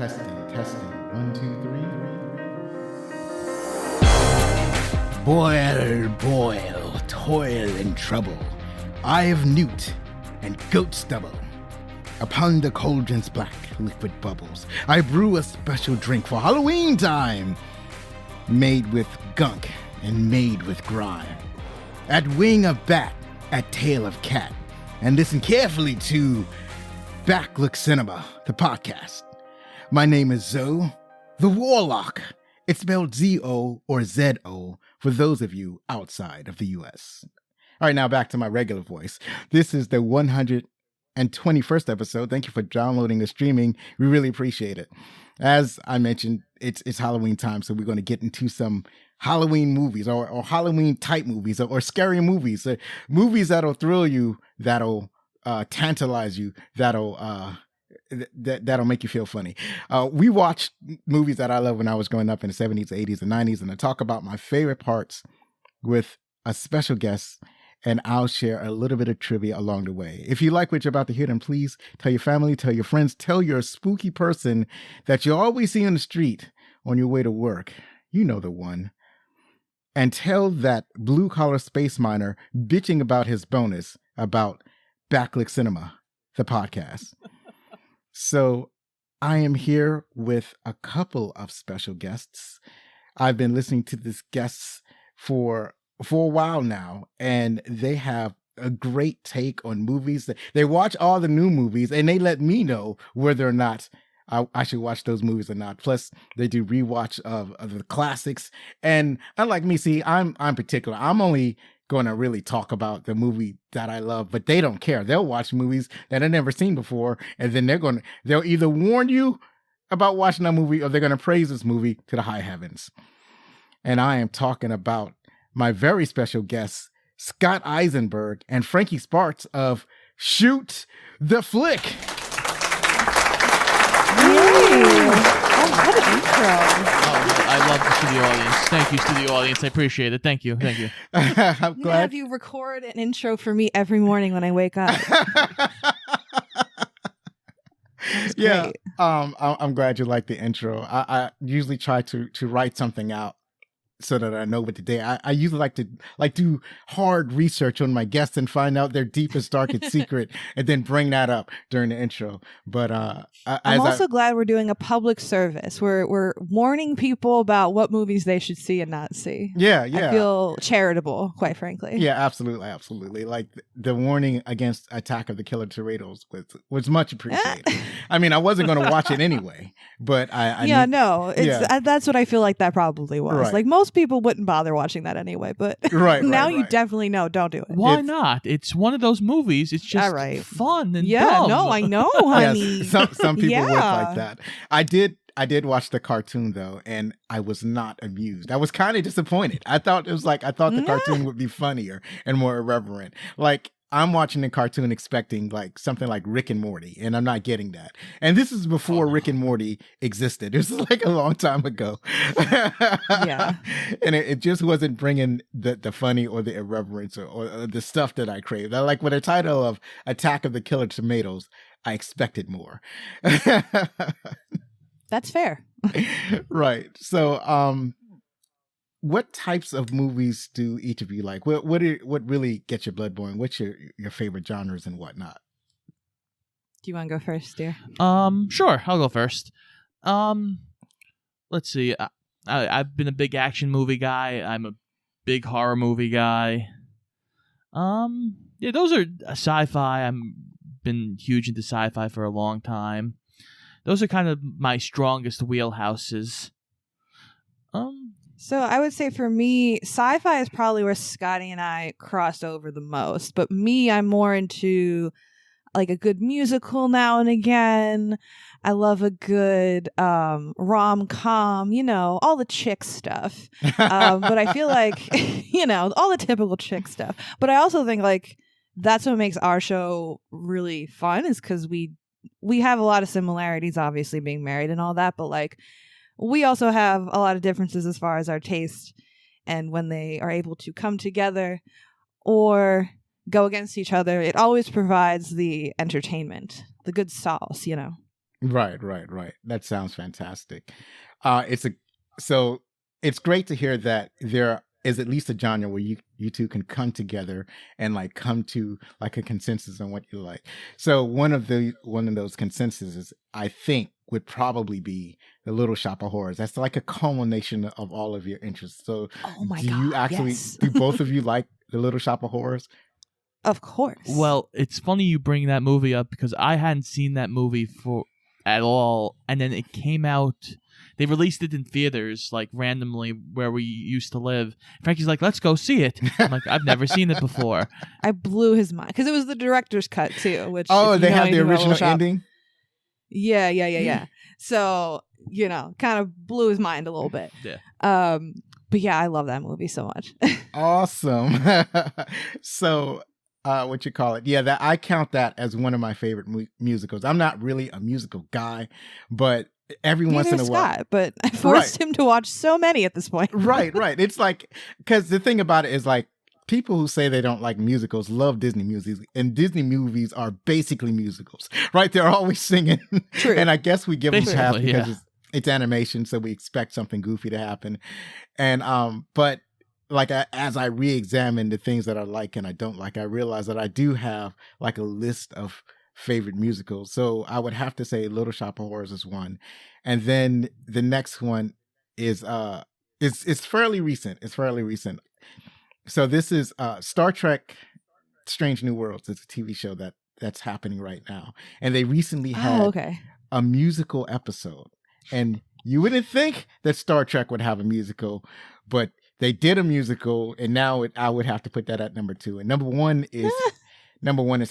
Testing. 1, 2, 3. Boil, toil and trouble. Eye of newt and goat stubble. Upon the cauldron's black liquid bubbles, I brew a special drink for Halloween time. Made with gunk and made with grime. At wing of bat, at tail of cat. And listen carefully to Backlook Cinema, the podcast. My name is Zoe, the Warlock. It's spelled Z-O or Z-O for those of you outside of the U.S. All right, now back to my regular voice. This is the 121st episode. Thank you for downloading and streaming. We really appreciate it. As I mentioned, it's Halloween time, so we're going to get into some Halloween movies or Halloween type movies or scary movies. Movies that'll thrill you, that'll tantalize you, that'll make you feel funny. We watched movies that I loved when I was growing up in the 70s, 80s, and 90s, and I talk about my favorite parts with a special guest, and I'll share a little bit of trivia along the way. If you like what you're about to hear, then please tell your family, tell your friends, tell your spooky person that you always see on the street on your way to work. You know the one. And tell that blue-collar space miner bitching about his bonus about Backlook Cinema, the podcast. So I am here with a couple of special guests. I've been listening to these guests for a while now, and they have a great take on movies. They watch all the new movies, and they let me know whether or not I should watch those movies or not. Plus, they do rewatch of the classics. And unlike me, see, I'm particular. I'm only going to really talk about the movie that I love, but they don't care. They'll watch movies that I've never seen before, and then they'll either warn you about watching that movie or they're going to praise this movie to the high heavens. And I am talking about my very special guests, Scott Eisenberg and Frankie Sparks of Shoot the Flick. Oh, what an intro. Oh, I love the studio audience. Thank you, studio audience. I appreciate it. Thank you. I'm glad. Have you record an intro for me every morning when I wake up. Yeah. I'm glad you like the intro. I usually try to write something out so that I know what to do. I usually like to do hard research on my guests and find out their deepest, darkest secret, and then bring that up during the intro. But I'm also glad we're doing a public service. We're warning people about what movies they should see and not see. Yeah. I feel charitable, quite frankly. Yeah, absolutely. Like the warning against Attack of the Killer Tomatoes was much appreciated. I mean, I wasn't going to watch it anyway, but that's what I feel like that probably was. Right. Like most people wouldn't bother watching that anyway, but now you definitely know, don't do it. Why not? It's one of those movies. It's just fun and dumb. No, I know, honey. Yes, some people work like that. I did watch the cartoon though, and I was not amused. I was kind of disappointed. I thought the cartoon would be funnier and more irreverent. Like I'm watching the cartoon expecting like something like Rick and Morty, and I'm not getting that. And this is before Rick and Morty existed. This is like a long time ago. Yeah. And it just wasn't bringing the funny or the irreverence or the stuff that I craved. Like with the title of Attack of the Killer Tomatoes, I expected more. That's fair. Right. So, what types of movies do each of you like? What really gets your blood boiling? What's your favorite genres and whatnot? Do you want to go first, dear? Sure. I'll go first. Let's see. I've been a big action movie guy. I'm a big horror movie guy. Yeah, those are sci-fi. I've been huge into sci-fi for a long time. Those are kind of my strongest wheelhouses. So I would say for me, sci-fi is probably where Scotty and I crossed over the most. But me, I'm more into like a good musical now and again. I love a good rom-com, all the chick stuff. But I feel like, all the typical chick stuff. But I also think like that's what makes our show really fun is because we have a lot of similarities, obviously being married and all that. But like, we also have a lot of differences as far as our taste and when they are able to come together or go against each other, it always provides the entertainment, the good sauce, Right, right, right. That sounds fantastic. So it's great to hear that there is at least a genre where you two can come together and like come to like a consensus on what you like. So one of those consensuses I think would probably be the Little Shop of Horrors. That's like a culmination of all of your interests. So Oh my do you God, actually yes. do both of you like the Little Shop of Horrors? Of course. Well, it's funny you bring that movie up because I hadn't seen that movie at all, and then it came out. They released it in theaters, like randomly where we used to live. Frankie's like, "Let's go see it." I'm like, "I've never seen it before." I blew his mind because it was the director's cut too. Which Oh, if you they know have the anything about original Little Shop- ending? Yeah. So kind of blew his mind a little bit. Yeah. But yeah, I love that movie so much. Awesome. So what you call it? Yeah, that I count that as one of my favorite musicals. I'm not really a musical guy, but every once in a while, Scott, but I forced him to watch so many at this point. right. It's like, because the thing about it is like people who say they don't like musicals love Disney movies, and Disney movies are basically musicals, right? They're always singing. True. And I guess we give them pass Basically, because yeah. it's animation, so we expect something goofy to happen. And but like as I re-examine the things that I like and I don't like, I realize that I do have like a list of favorite musicals. So I would have to say Little Shop of Horrors is one, and then the next one is it's fairly recent. It's fairly recent. So this is Star Trek: Strange New Worlds. It's a TV show that's happening right now, and they recently had a musical episode. And you wouldn't think that Star Trek would have a musical, but they did a musical, and now I would have to put that at number 2. And number one is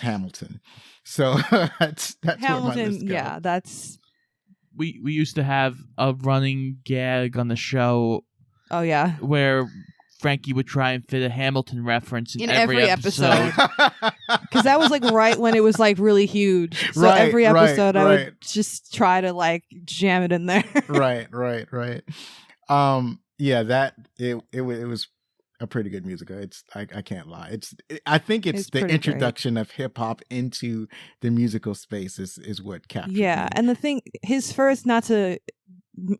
Hamilton. So that's Hamilton. where my list goes. Yeah, that's. We used to have a running gag on the show. Oh yeah. Where Frankie would try and fit a Hamilton reference in every episode. Because that was like right when it was like really huge. So every episode I would just try to like jam it in there. Right. Yeah, that it was a pretty good musical. I can't lie. I think it's the introduction of hip hop into the musical space is what captured me. And the thing, his first, not to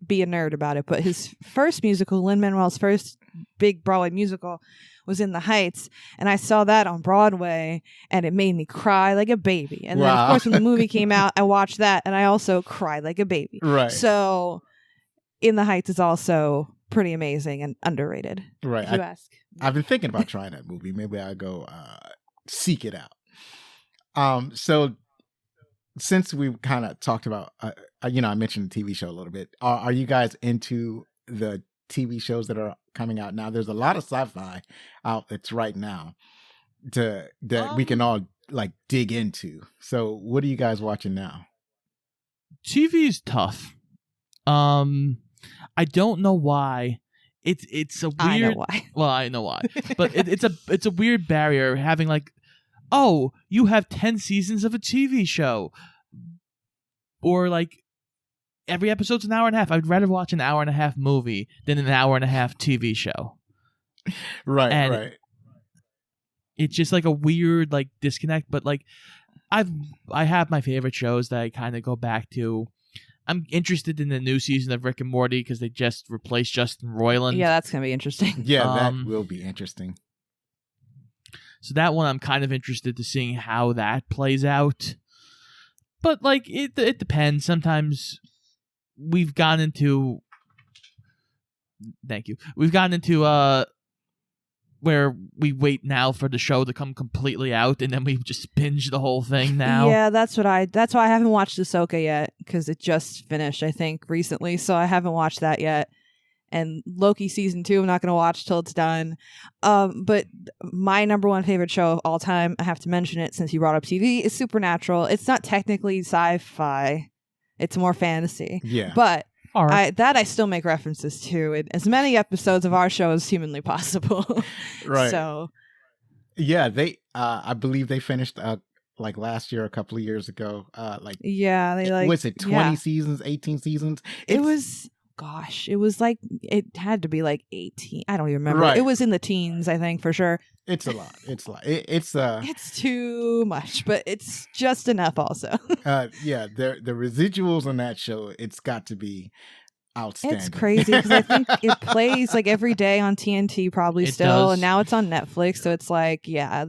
be a nerd about it, but his first musical, Lin-Manuel's first big Broadway musical, was In the Heights, and I saw that on Broadway, and it made me cry like a baby. And then, of course, when the movie came out, I watched that, and I also cried like a baby. Right. So, In the Heights is also pretty amazing and underrated. Right. If you ask. I've been thinking about trying that movie. Maybe I'll go seek it out. So since we've kind of talked about, I mentioned the TV show a little bit. Are you guys into the TV shows that are coming out now? There's a lot of sci-fi out that's right now that we can all like dig into. So what are you guys watching now? TV is tough. I don't know why. It's a weird. I know why. Well, I know why, but it's a weird barrier having like, oh, you have 10 seasons of a TV show, or like every episode's an hour and a half. I'd rather watch an hour and a half movie than an hour and a half TV show. Right. It's just like a weird like disconnect. But like, I have my favorite shows that I kind of go back to. I'm interested in the new season of Rick and Morty because they just replaced Justin Roiland. Yeah, that's going to be interesting. Yeah, that will be interesting. So that one I'm kind of interested to seeing how that plays out. But like it depends. Sometimes we've gotten into where we wait now for the show to come completely out, and then we just binge the whole thing now. Yeah, that's why I haven't watched Ahsoka yet, because it just finished, I think, recently, so I haven't watched that yet. And Loki season 2, I'm not going to watch till it's done. But my number one favorite show of all time, I have to mention it since you brought up TV, is Supernatural. It's not technically sci-fi; it's more fantasy. Yeah, but right. I still make references to in as many episodes of our show as humanly possible. Right. So, yeah, they I believe they finished like last year, a couple of years ago. yeah, they like was it 20 seasons, 18 seasons? It was gosh, it was like, it had to be like 18. I don't even remember. Right. It was in the teens, I think, for sure. It's a lot. It's too much, but it's just enough also. Yeah, the residuals on that show, it's got to be outstanding. It's crazy because I think it plays like every day on TNT probably It still, does. and now it's on Netflix, so it's like, yeah,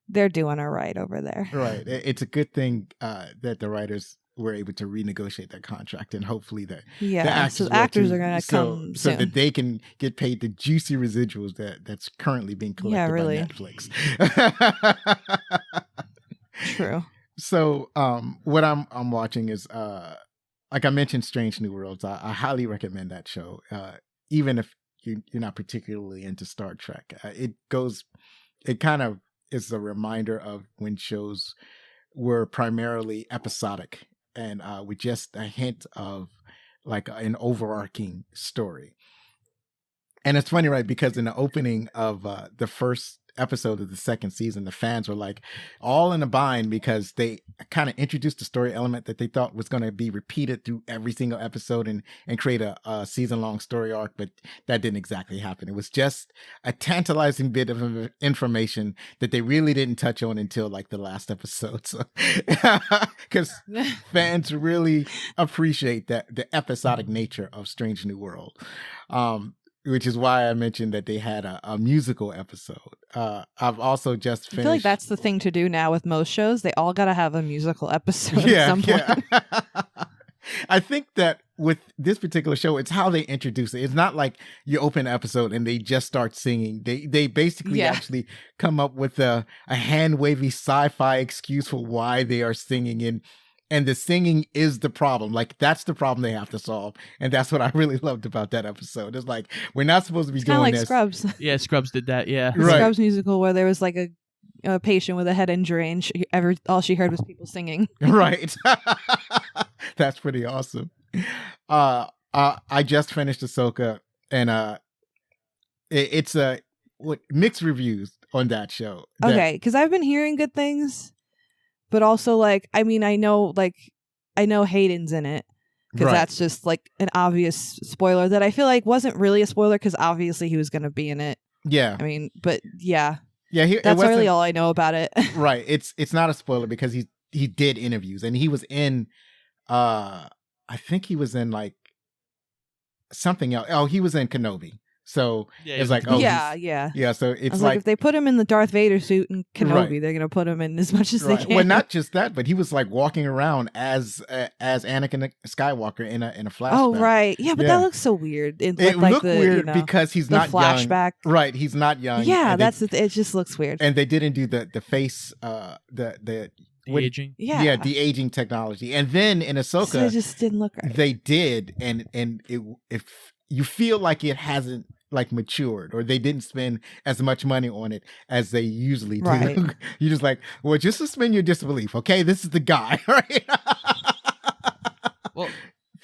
they're doing it right over there. Right. It's a good thing that the writers were able to renegotiate that contract, and hopefully that So the will actors too, are going to come so soon. that they can get paid the juicy residuals that's currently being collected really. by Netflix. True. So what I'm watching is like I mentioned, Strange New Worlds. I highly recommend that show, even if you're not particularly into Star Trek. It kind of is a reminder of when shows were primarily episodic and with just a hint of like an overarching story. And it's funny, right? Because in the opening of the first episode of the second season, the fans were like all in a bind because they kind of introduced the story element that they thought was going to be repeated through every single episode and create a season-long story arc, but that didn't exactly happen. It was just a tantalizing bit of information that they really didn't touch on until like the last episode. So, because fans really appreciate the episodic nature of Strange New World. Which is why I mentioned that they had a musical episode. I've also just finished. I feel like that's the thing to do now with most shows. They all got to have a musical episode at some point. Yeah. I think that with this particular show, it's how they introduce it. It's not like you open an episode and they just start singing. They basically actually come up with a hand-wavy sci-fi excuse for why they are singing, and the singing is the problem. Like, that's the problem they have to solve. And that's what I really loved about that episode. It's like, we're not supposed to be doing like this. Scrubs. Yeah, Scrubs did that. Yeah. Right. Scrubs musical where there was like a patient with a head injury and all she heard was people singing. Right. That's pretty awesome. I just finished Ahsoka, and it's mixed reviews on that show. Okay, because I've been hearing good things. But also, like, I mean, I know Hayden's in it because that's just like an obvious spoiler that I feel like wasn't really a spoiler because obviously he was going to be in it. Yeah. I mean, but yeah. Yeah, that's really all I know about it. Right. It's not a spoiler because he did interviews and he was in, I think he was in like something else. Oh, he was in Kenobi. So it's like, yeah. So it's like if they put him in the Darth Vader suit in Kenobi, they're gonna put him in as much as they can. Well, not just that, but he was like walking around as Anakin Skywalker in a flashback. Oh right, yeah, but that looks so weird. It looked weird because he's not flashback. Young. Right, he's not young. Yeah, it just looks weird. And they didn't do the face the aging. Yeah, the aging technology. And then in Ahsoka, so it just didn't look right. They did, and if you feel like it hasn't like matured or they didn't spend as much money on it as they usually do. Right. You're just like, well, just suspend your disbelief. Okay, this is the guy, right? Well,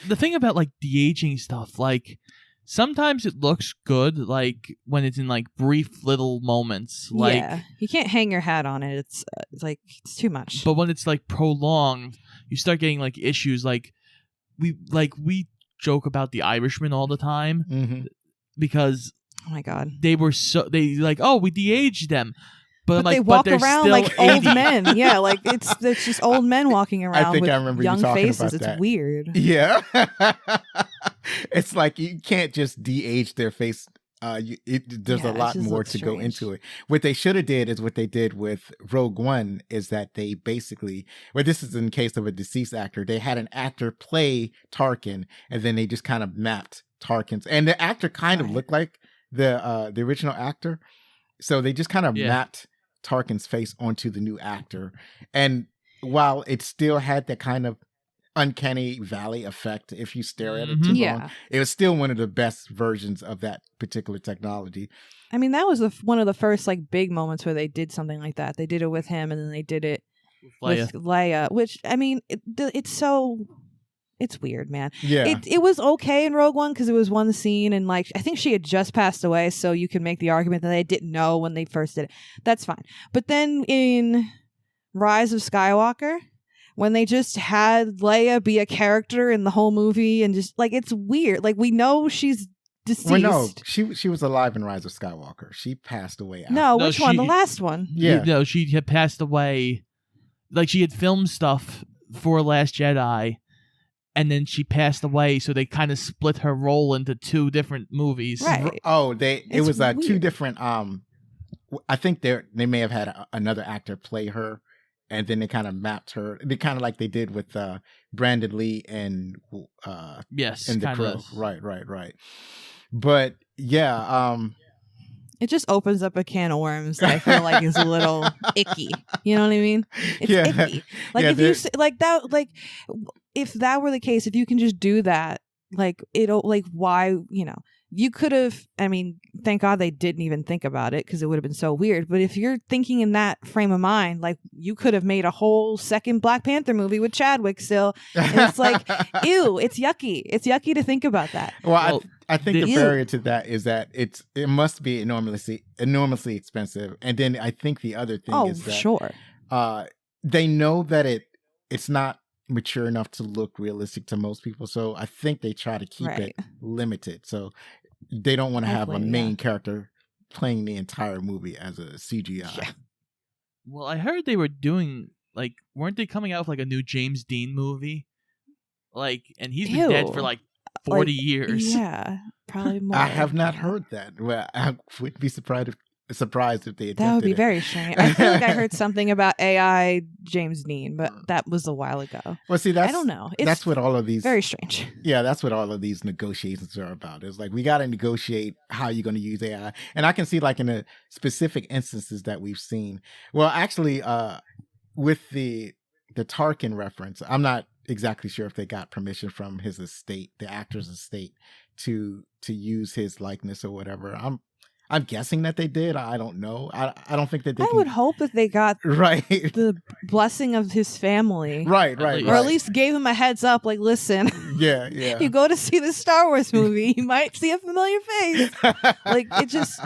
the thing about like de-aging stuff, like sometimes it looks good, like when it's in like brief little moments. Like, you can't hang your hat on it. It's like it's too much. But when it's like prolonged, you start getting like issues. Like we joke about The Irishman all the time because oh my god, they like, oh, we de-aged them. But they walk around like 80. old men. Yeah, like it's just old men walking around I think with I remember young you talking faces. about It's that. weird. Yeah. It's like you can't just de-age their face. There's a lot more to go into it. What they should have did is what they did with Rogue One is that they basically, this is in case of a deceased actor, they had an actor play Tarkin and then they just kind of mapped Tarkin's, and the actor kind of looked like the original actor. So they just kind of mapped Tarkin's face onto the new actor. And while it still had that kind of uncanny valley effect if you stare at it too long, it was still one of the best versions of that particular technology. I mean, that was one of the first like big moments where they did something like that. They did it with him and then they did it with Leia, which I mean, it's weird, man. Yeah. It was okay in Rogue One because it was one scene and like I think she had just passed away, so you can make the argument that they didn't know when they first did it. That's fine. But then in Rise of Skywalker, when they just had Leia be a character in the whole movie and just like it's weird. Like we know she's deceased. Well, no, she was alive in Rise of Skywalker. She passed away. After. No, which one? The last one. Yeah. No, she had passed away. Like she had filmed stuff for Last Jedi, and then she passed away. So they kind of split her role into two different movies. Right. Oh, it was weird. two different. I think they may have had another actor play her, and then they kind of mapped her. They kind of like they did with Brandon Lee and yes, and the Crow. Right. But yeah, it just opens up a can of worms that I feel like is a little icky. You know what I mean? It's icky. Like if you like that, like if that were the case, if you can just do that, like it'll like why you could have. I mean, thank God they didn't even think about it because it would have been so weird. But if you're thinking in that frame of mind, like you could have made a whole second Black Panther movie with Chadwick still, and it's like, ew, it's yucky. It's yucky to think about that. Well, I think the barrier to that is that it must be enormously expensive, and then I think the other thing is that sure, they know that it's not mature enough to look realistic to most people, so I think they try to keep it limited. So they don't want to have a main character playing the entire movie as a CGI. Yeah. Well, I heard they were doing like, weren't they coming out with like a new James Dean movie? Like, and he's been dead for like 40 years. Yeah, probably more. I have not heard that. Well, I would be surprised if they attempted that would be it. very strange. I feel like I heard something about AI James Dean, but that was a while ago. Well, see, I don't know. That's what all of these very strange. Yeah, that's what all of these negotiations are about. It's like we got to negotiate how you're going to use AI, and I can see like in the specific instances that we've seen. Well, actually, with the Tarkin reference, I'm not exactly sure if they got permission from his estate, the actor's estate, to use his likeness or whatever. I'm guessing that they did. I don't know. I don't think that they. I would hope that they got the blessing of his family, right, or at least gave him a heads up. Like, listen, yeah. You go to see the Star Wars movie, you might see a familiar face. Like it just,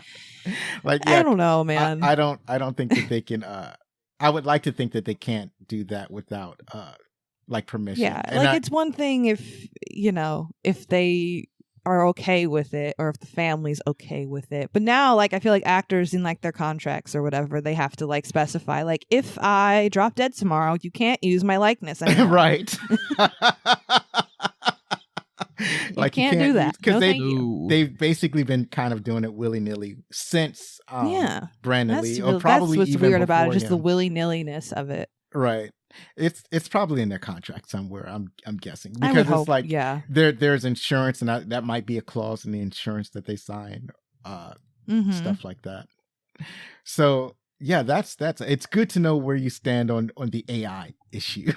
like I don't know, man. I don't think that they can. I would like to think that they can't do that without like permission. Yeah, and it's one thing if they are okay with it, or if the family's okay with it. But now, like, I feel like actors in like their contracts or whatever, they have to like specify, like, if I drop dead tomorrow, you can't use my likeness anymore. Right. Like you can't do that because they've basically been kind of doing it willy-nilly since Brandon Lee, or probably that's what's even weird about it, just him. the willy-nilliness of it. Right. It's probably in their contract somewhere. I'm guessing, I because would it's hope, like yeah. there's insurance, and that might be a clause in the insurance that they sign, stuff like that. So yeah, that's it's good to know where you stand on the AI issue.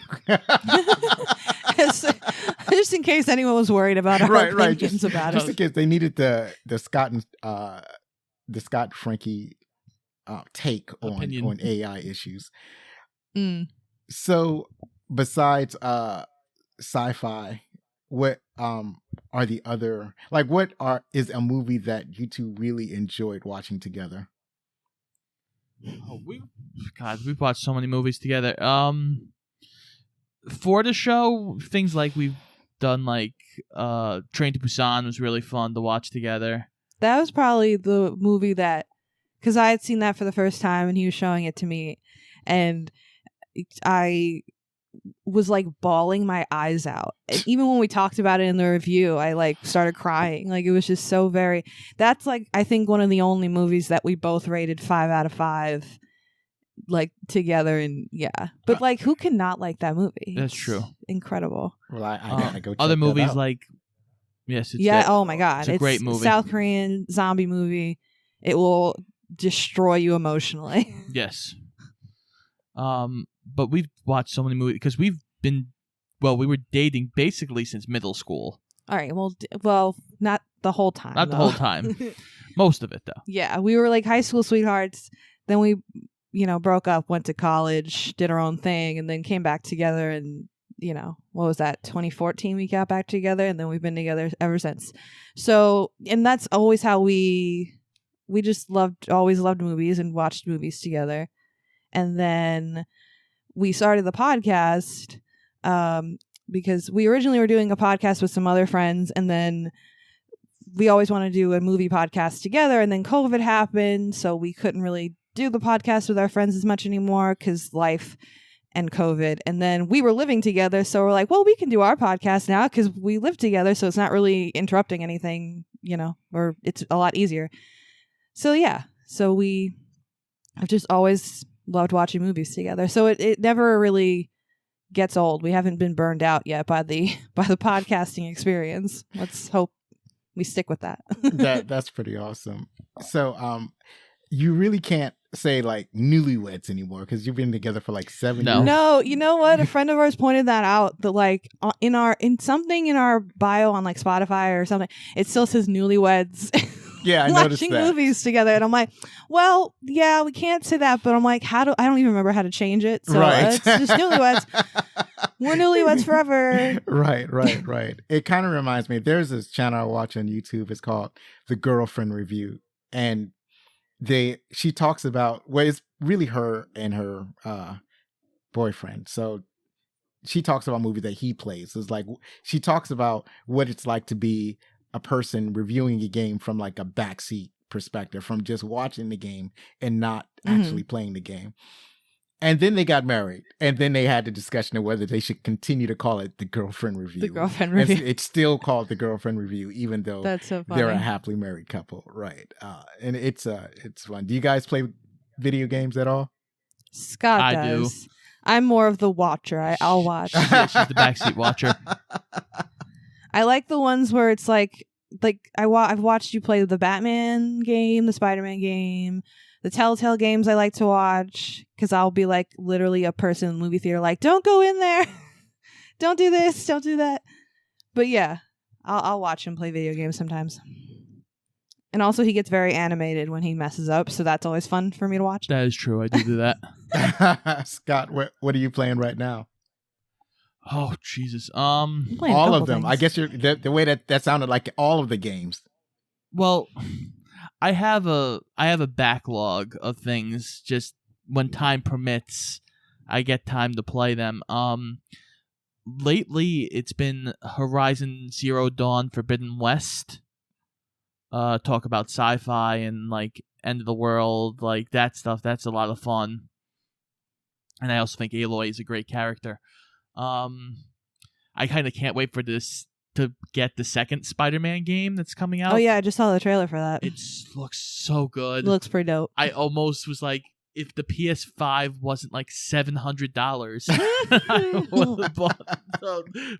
Just in case anyone was worried about our opinions about just it. in case they needed the Scott Frankie take on AI issues. So besides sci-fi, what are the other, like, is a movie that you two really enjoyed watching together? We've watched so many movies together. For the show, things like we've done, like Train to Busan was really fun to watch together. That was probably the movie that, because I had seen that for the first time and he was showing it to me, and I was like bawling my eyes out. And even when we talked about it in the review, I like started crying. Like, it was just so that's like, I think one of the only movies that we both rated 5 out of 5 like together. And but like, who can not like that movie? That's it's true. Incredible. Well, I gotta go check other movies out. like it's oh my god, it's a great movie. South Korean zombie movie. It will destroy you emotionally. Yes. But we've watched so many movies because we were dating basically since middle school. All right. Well, not the whole time. Not the whole time. Most of it, though. Yeah, we were like high school sweethearts. Then we, broke up, went to college, did our own thing, and then came back together. And what was that? 2014 we got back together, and then we've been together ever since. So, and that's always how we just always loved movies and watched movies together. And then we started the podcast because we originally were doing a podcast with some other friends, and then we always want to do a movie podcast together, and then COVID happened, so we couldn't really do the podcast with our friends as much anymore because life and COVID. And then we were living together, so we're like, well, we can do our podcast now because we live together, so it's not really interrupting anything, or it's a lot easier. So yeah, so we have just always loved watching movies together. So it never really gets old. We haven't been burned out yet by the podcasting experience. Let's hope we stick with that. That's pretty awesome. So you really can't say like newlyweds anymore because you've been together for like 7 years. No, you know what? A friend of ours pointed that out, that like in something in our bio on like Spotify or something, it still says newlyweds. Yeah, I noticed watching that. movies together, and I'm like, well, yeah, we can't say that, but I'm like, I don't even remember how to change it. So Right. it's just newlyweds. We're newlyweds forever. Right. It kind of reminds me. There's this channel I watch on YouTube. It's called The Girlfriend Review, and she talks about, well, it's really her and her boyfriend. So she talks about movies that he plays. It's like she talks about what it's like to be a person reviewing a game from like a backseat perspective, from just watching the game and not actually playing the game. And then they got married, and then they had the discussion of whether they should continue to call it The Girlfriend Review. The Girlfriend Review. It's still called The Girlfriend Review, even though That's so funny. they're a happily married couple, right? And it's fun. Do you guys play video games at all? Scott I does. I'm more of the watcher. I'll watch. Yeah, she's the backseat watcher. I like the ones where it's like I've watched you play the Batman game, the Spider-Man game, the Telltale games. I like to watch because I'll be like literally a person in the movie theater, like, don't go in there, don't do this, don't do that. But yeah, I'll watch him play video games sometimes. And also, he gets very animated when he messes up, so that's always fun for me to watch. That is true. I do that. Scott, what are you playing right now? Oh Jesus. I'm playing a All couple of them. things. I guess you're the way that sounded like all of the games. Well, I have a backlog of things. Just when time permits, I get time to play them. Lately, it's been Horizon Zero Dawn Forbidden West. Talk about sci-fi and like end of the world, like that stuff. That's a lot of fun. And I also think Aloy is a great character. I kind of can't wait for this to get the second Spider-Man game that's coming out. Oh yeah, I just saw the trailer for that. It looks so good. It looks pretty dope. I almost was like, if the PS5 wasn't like $700, I would have bought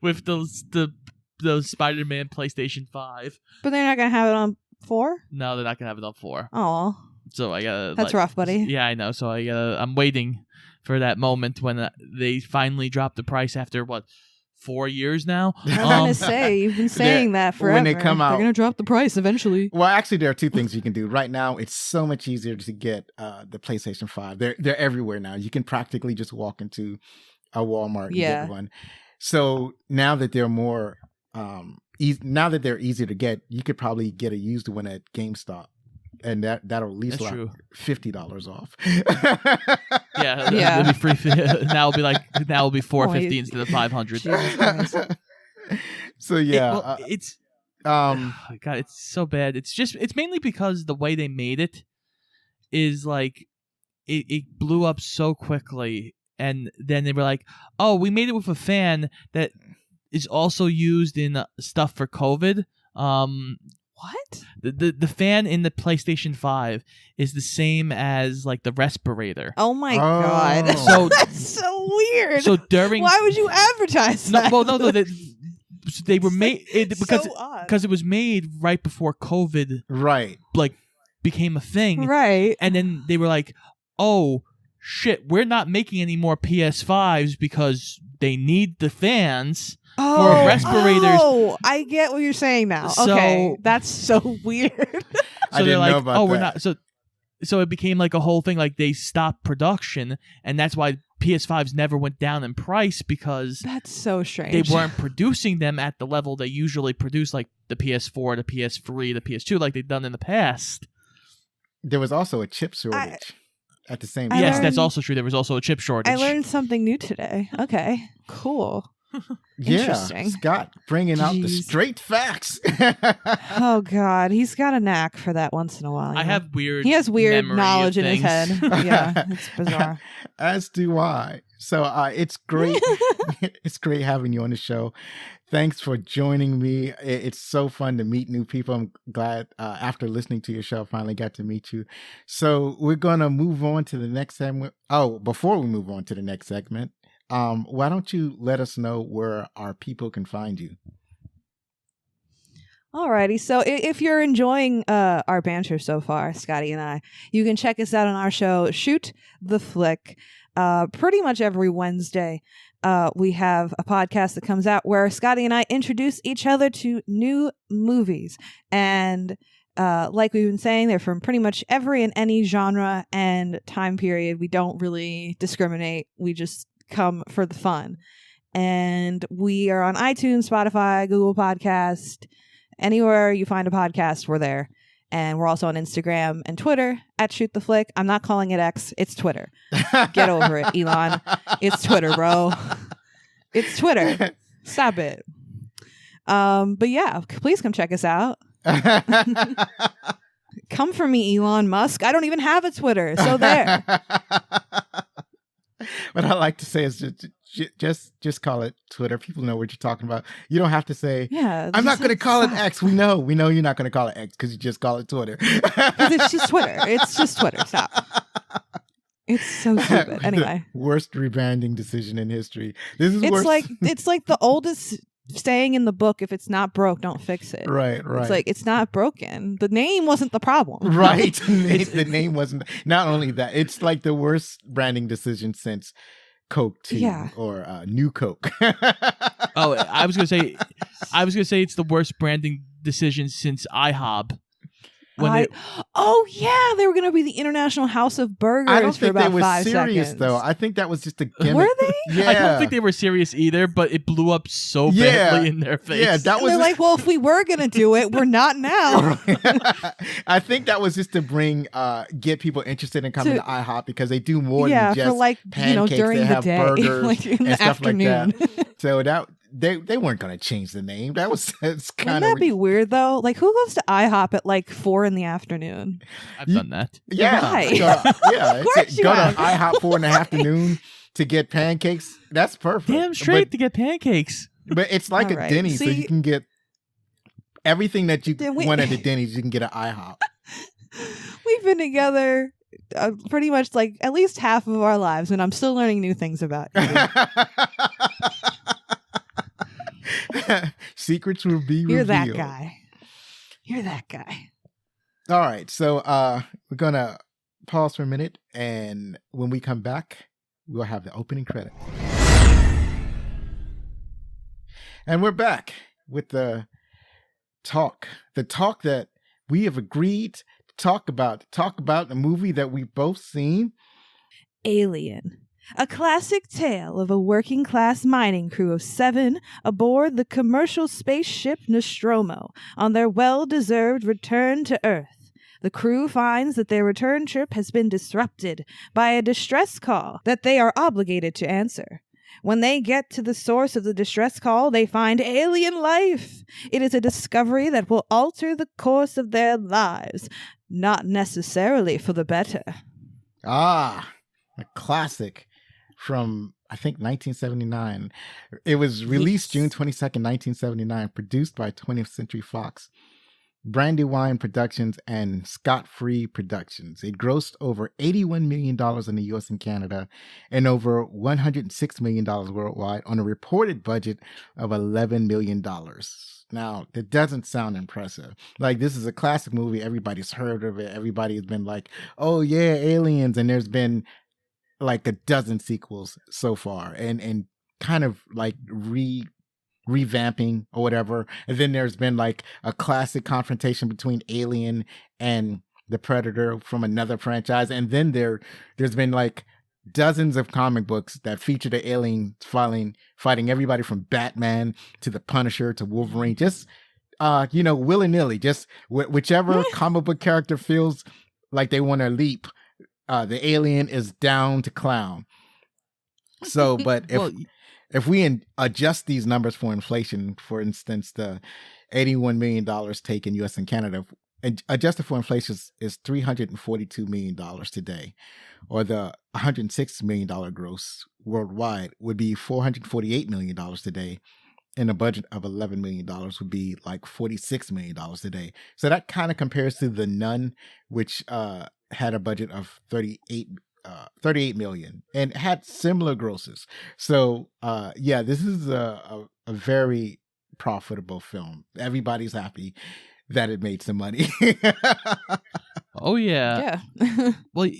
with the Spider-Man PlayStation 5. But they're not gonna have it on 4? No, they're not gonna have it on 4. Oh, So I gotta. that's rough, buddy. Yeah, I know. So I'm waiting for that moment when they finally drop the price after 4 years now. I was gonna say, you've been saying that forever. when they come out- they're gonna drop the price eventually. Well, actually, there are two things you can do. Right now, it's so much easier to get the PlayStation 5. They're everywhere now. You can practically just walk into a Walmart and get one. So now that they're more, now that they're easier to get, you could probably get a used one at GameStop. And that'll at least like $50 off. Yeah. It'll be free. Now it'll be $450 instead of $500. So yeah, God, it's so bad. It's mainly because the way they made it is like it blew up so quickly, and then they were like, "Oh, we made it with a fan that is also used in stuff for COVID." What? The fan in the PlayStation 5 is the same as like the respirator. Oh my god! So that's so weird. So during, why would you advertise that? No. They were made because it was made right before COVID, right? Like became a thing, right? And then they were like, "Oh shit, we're not making any more PS5s because they need the fans." For respirators. Oh, I get what you're saying now. Okay, that's so weird. So they're like, "Oh, we're not." So it became like a whole thing. Like they stopped production, and that's why PS5s never went down in price, because that's so strange. They weren't producing them at the level they usually produce, like the PS4, the PS3, the PS2, like they've done in the past. There was also a chip shortage at the same time. Yes, that's also true. There was also a chip shortage. I learned something new today. Okay, cool. Yeah, Interesting. Scott bringing out the Jeez. straight facts. Oh God, he's got a knack for that once in a while. I you know? have weird. He has weird memory knowledge of in his head. things. Yeah, it's bizarre. As do I. So it's great. It's great having you on the show. Thanks for joining me. It's so fun to meet new people. I'm glad after listening to your show, I finally got to meet you. So we're going to move on to the next segment. Oh, before we move on to the next segment, why don't you let us know where our people can find you? Alrighty, so if you're enjoying our banter so far, Scotty and I, you can check us out on our show, Shoot the Flick, pretty much every Wednesday. We have a podcast that comes out where Scotty and I introduce each other to new movies. And like we've been saying, they're from pretty much every and any genre and time period. We don't really discriminate. We just come for the fun. And we are on iTunes, Spotify, Google Podcast. Anywhere you find a podcast, we're there. And we're also on Instagram and Twitter at Shoot the Flick. I'm not calling it X. It's Twitter. Get over it, Elon. It's Twitter, bro. It's Twitter. Stop it. But yeah, please come check us out. Come for me, Elon Musk. I don't even have a Twitter. So there. What I like to say is just call it Twitter. People know what you're talking about. You don't have to say, Yeah, I'm not going to call it stop. X. We know you're not going to call it X because you just call it Twitter. Because it's just Twitter. It's just Twitter. Stop. It's so stupid. Anyway. The worst rebranding decision in history. This is It's worse. like the oldest saying in the book, if it's not broke, don't fix it. Right. It's like, it's not broken. The name wasn't the problem. Right. The name wasn't. Not only that, it's like the worst branding decision since Coke tea or New Coke. Oh, I was gonna say it's the worst branding decision since IHOB. Oh yeah, they were going to be the International House of Burgers. I don't for think about they were 5 serious seconds. though. I think that was just a gimmick. Were they? Yeah. I don't think they were serious either, but it blew up so badly in their face. Yeah, that And was. they're like, well, if we were going to do it, we're not now. I think that was just to bring get people interested in coming to IHOP because they do more than just for like pancakes. during they the have day, burgers like in and the stuff afternoon. like that. So that they weren't going to change the name. That was Wouldn't kind that of be weird though? Like, who goes to IHOP at like 4 p.m? I've done that. yeah Why? Of course you go have. to IHOP 4 p.m. to get pancakes. That's perfect. Damn straight to get pancakes. But it's like All a right. Denny's, so See- you can get everything that you Did we- want at a Denny's. You can get at IHOP. We've been together pretty much like at least half of our lives, and I'm still learning new things about you. Secrets will be You're revealed. that guy. You're that guy. All right, so we're gonna pause for a minute, and when we come back, we'll have the opening credit. And we're back with the talk that we have agreed to talk about the movie that we've both seen. Alien. A classic tale of a working-class mining crew of 7 aboard the commercial spaceship Nostromo on their well-deserved return to Earth. The crew finds that their return trip has been disrupted by a distress call that they are obligated to answer. When they get to the source of the distress call, they find alien life. It is a discovery that will alter the course of their lives, not necessarily for the better. Ah, a classic from, I think, 1979. It was released June 22nd, 1979, produced by 20th Century Fox, Brandywine Productions, and Scott Free Productions. It grossed over $81 million in the U.S. and Canada and over $106 million worldwide on a reported budget of $11 million. Now, that doesn't sound impressive. Like, this is a classic movie. Everybody's heard of it. Everybody's been like, oh, yeah, aliens. And there's been like a dozen sequels so far and kind of like revamping or whatever. And then there's been like a classic confrontation between Alien and the Predator from another franchise. And then there's been like dozens of comic books that feature the alien fighting everybody from Batman to the Punisher to Wolverine, just willy-nilly, just whichever comic book character feels like they want to leap, the alien is down to clown. So, but if if we adjust these numbers for inflation, for instance, the $81 million taken U.S. and Canada, adjusted for inflation is $342 million today, or the $106 million gross worldwide would be $448 million today, and a budget of $11 million would be like $46 million today. So that kind of compares to The Nun, which had a budget of 38 million and had similar grosses. So yeah, this is a very profitable film. Everybody's happy that it made some money. Oh yeah. Yeah. Well,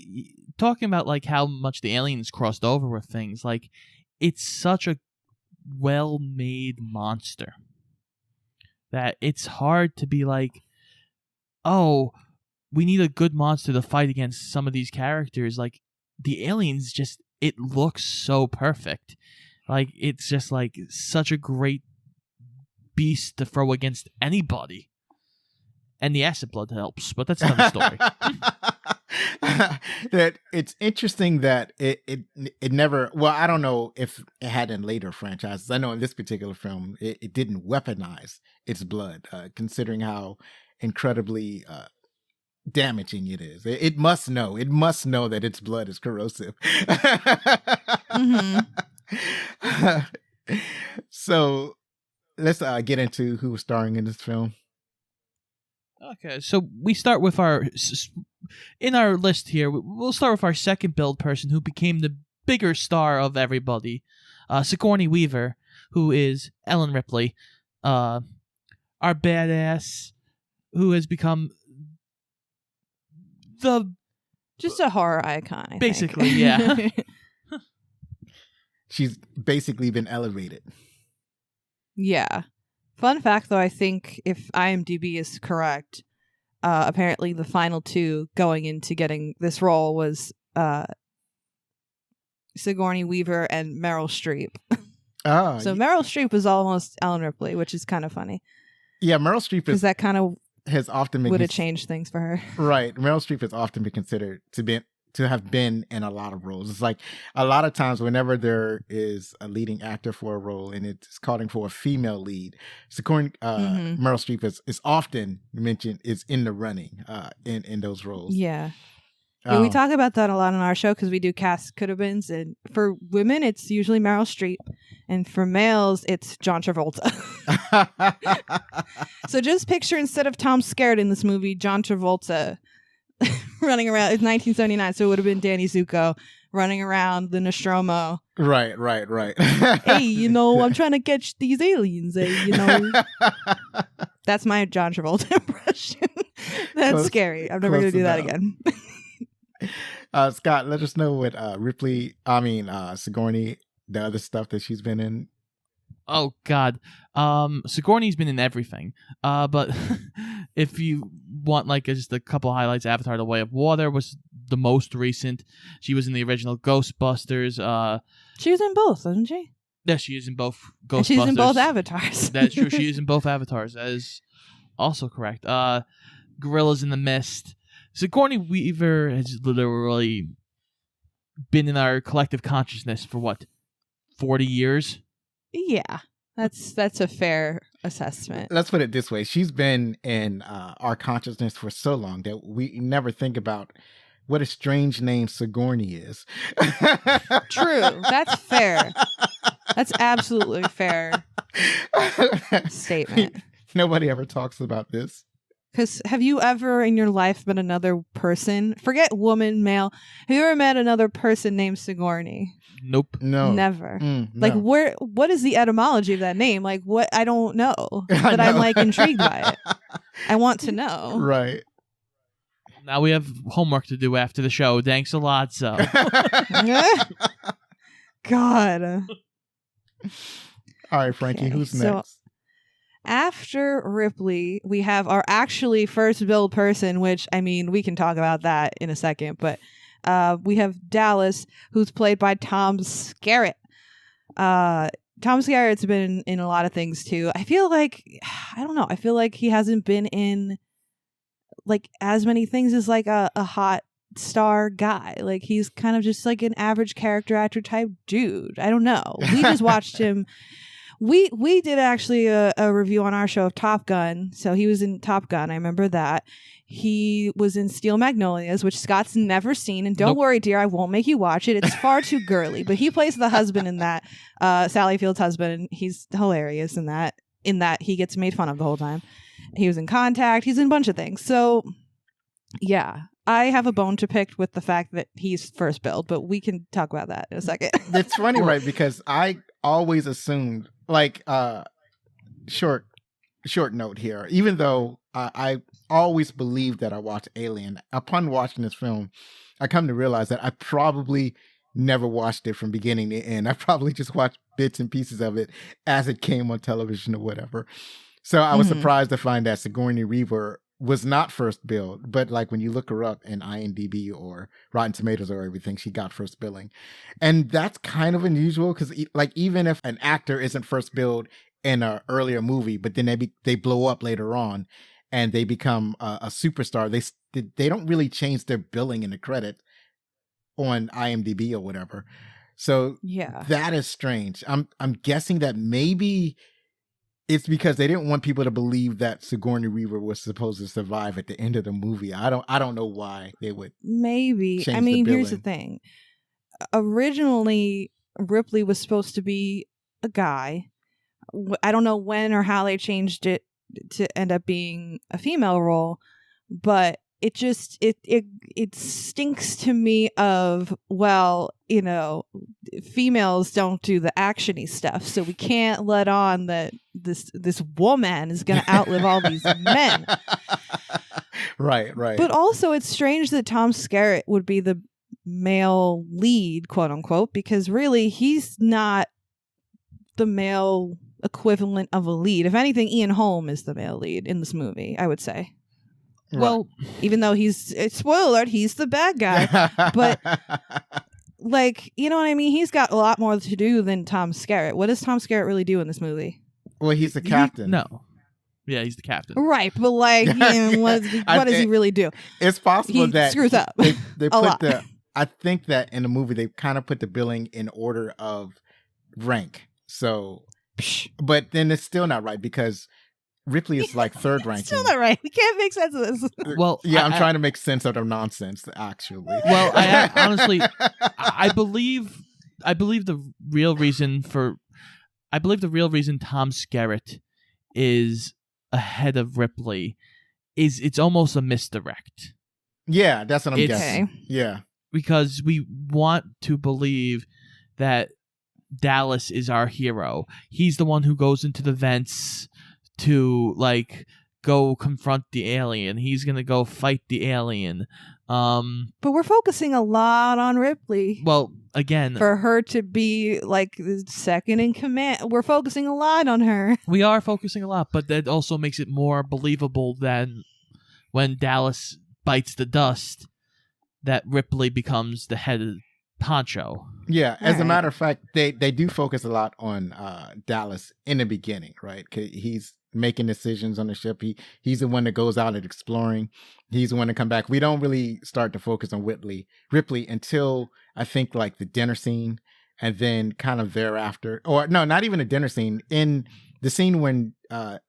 talking about like how much the aliens crossed over with things, like it's such a well-made monster that it's hard to be like, oh, we need a good monster to fight against some of these characters. Like the aliens, just it looks so perfect. Like it's just like such a great beast to throw against anybody. And the acid blood helps, but that's another story. That it's interesting that it never, well, I don't know if it had in later franchises. I know in this particular film it didn't weaponize its blood, considering how incredibly damaging it is. It must know that its blood is corrosive. So let's get into who was starring in this film. Okay, so we start with in our list here, we'll start with our second billed person who became the bigger star of everybody, Sigourney Weaver, who is Ellen Ripley, our badass, who has become just a horror icon, I basically, think. yeah. She's basically been elevated. Yeah. Fun fact, though, I think if IMDb is correct, apparently the final two going into getting this role was Sigourney Weaver and Meryl Streep. Oh, So Meryl Streep was almost Ellen Ripley, which is kind of funny. Yeah, Meryl Streep because that kind of has often been would have changed things for her. Right. Meryl Streep has often been considered to have been in a lot of roles. It's like a lot of times whenever there is a leading actor for a role and it's calling for a female lead, Meryl Streep is often mentioned, is in the running in those roles. Yeah. Yeah, we talk about that a lot on our show because we do cast could-have-beens, and for women, it's usually Meryl Streep, and for males, it's John Travolta. So just picture, instead of Tom Skerritt in this movie, John Travolta running around. It's 1979, so it would have been Danny Zuko running around the Nostromo. Right. Hey, I'm trying to catch these aliens. That's my John Travolta impression. That's scary. I'm never going to do that again. Scott, let us know what Sigourney, the other stuff that she's been in. Oh God, Sigourney's been in everything. But if you want like just a couple highlights, Avatar: The Way of Water was the most recent. She was in the original Ghostbusters. She was in both, wasn't she? Yeah, she is in both Ghostbusters. And she's in both Avatars. That's true. She is in both Avatars. That is also correct. Gorillas in the Mist. Sigourney Weaver has literally been in our collective consciousness for what, 40 years? Yeah, that's a fair assessment. Let's put it this way. She's been in our consciousness for so long that we never think about what a strange name Sigourney is. True. That's fair. That's absolutely fair statement. Nobody ever talks about this. Because have you ever in your life met another person? Forget woman, male. Have you ever met another person named Sigourney? Nope. No. Never. No. Like, what is the etymology of that name? Like, what? I don't know. But I'm like intrigued by it. I want to know. Right. Now we have homework to do after the show. Thanks a lot, so. God. All right, Frankie, who's next? After Ripley, we have our actually first billed person, which, I mean, we can talk about that in a second, but we have Dallas, who's played by Tom Skerritt. Tom Skerritt's been in a lot of things, too. I feel like he hasn't been in, like, as many things as, like, a hot star guy. Like, he's kind of just like an average character actor type dude. I don't know. We just watched him. We did actually a review on our show of Top Gun. So he was in Top Gun. I remember that. He was in Steel Magnolias, which Scott's never seen. And don't worry, dear, I won't make you watch it. It's far too girly. But he plays the husband in that, Sally Field's husband. And he's hilarious in that. In that he gets made fun of the whole time. He was in Contact. He's in a bunch of things. So, yeah. I have a bone to pick with the fact that he's first billed, but we can talk about that in a second. It's funny, right? Because I always assumed, like, short note here, even though I always believed that I watched Alien, upon watching this film, I come to realize that I probably never watched it from beginning to end. I probably just watched bits and pieces of it as it came on television or whatever. So I was surprised to find that Sigourney Weaver was not first billed, but like when you look her up in IMDb or Rotten Tomatoes or everything, she got first billing. And that's kind of unusual because like even if an actor isn't first billed in an earlier movie, but then they blow up later on and they become a superstar, they don't really change their billing in the credit on IMDb or whatever. So yeah, that is strange. I'm guessing that maybe it's because they didn't want people to believe that Sigourney Weaver was supposed to survive at the end of the movie. I don't know why they would. Maybe. I mean, here's the thing. Originally, Ripley was supposed to be a guy. I don't know when or how they changed it to end up being a female role, but it just it stinks to me of, well, you know, females don't do the actiony stuff, so we can't let on that this woman is going to outlive all these men. Right. But also, it's strange that Tom Skerritt would be the male lead, quote unquote, because really he's not the male equivalent of a lead. If anything, Ian Holm is the male lead in this movie, I would say. Well, even though spoiler alert, he's the bad guy, but like, you know what I mean? He's got a lot more to do than Tom Skerritt. What does Tom Skerritt really do in this movie? Well, he's the captain. Yeah, he's the captain. Right, but like, you know, what does he really do? It's possible that screws up. They put I think that in the movie they kind of put the billing in order of rank. So, but then it's still not right because Ripley is like third ranking. Still not right. We can't make sense of this. Well, yeah, I'm trying to make sense of the nonsense, actually. Well, I honestly, I believe the real reason Tom Skerritt is ahead of Ripley is it's almost a misdirect. Yeah, that's what I'm guessing. Yeah, because we want to believe that Dallas is our hero. He's the one who goes into the vents to like go confront the alien. He's gonna go fight the alien. But we're focusing a lot on Ripley. Well, again, for her to be like second in command, we're focusing a lot on her. We are focusing a lot, but that also makes it more believable than when Dallas bites the dust that Ripley becomes the head of honcho. Yeah, as a matter of fact, they do focus a lot on Dallas in the beginning, right? 'Cause he's making decisions on the ship. He's the one that goes out and exploring. He's the one to come back. We don't really start to focus on Ripley until I think like the dinner scene, and then kind of thereafter, or no, not even a dinner scene, in the scene when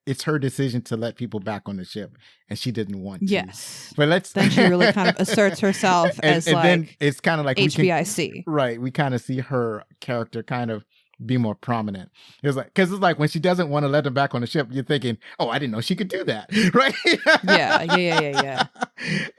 it's her decision to let people back on the ship and she didn't want to. Yes. But then she really kind of asserts herself as like, then it's kind of like HBIC. Right. We kind of see her character kind of be more prominent. It's like, because it's like when she doesn't want to let them back on the ship, you're thinking, oh, I didn't know she could do that. Right. Yeah.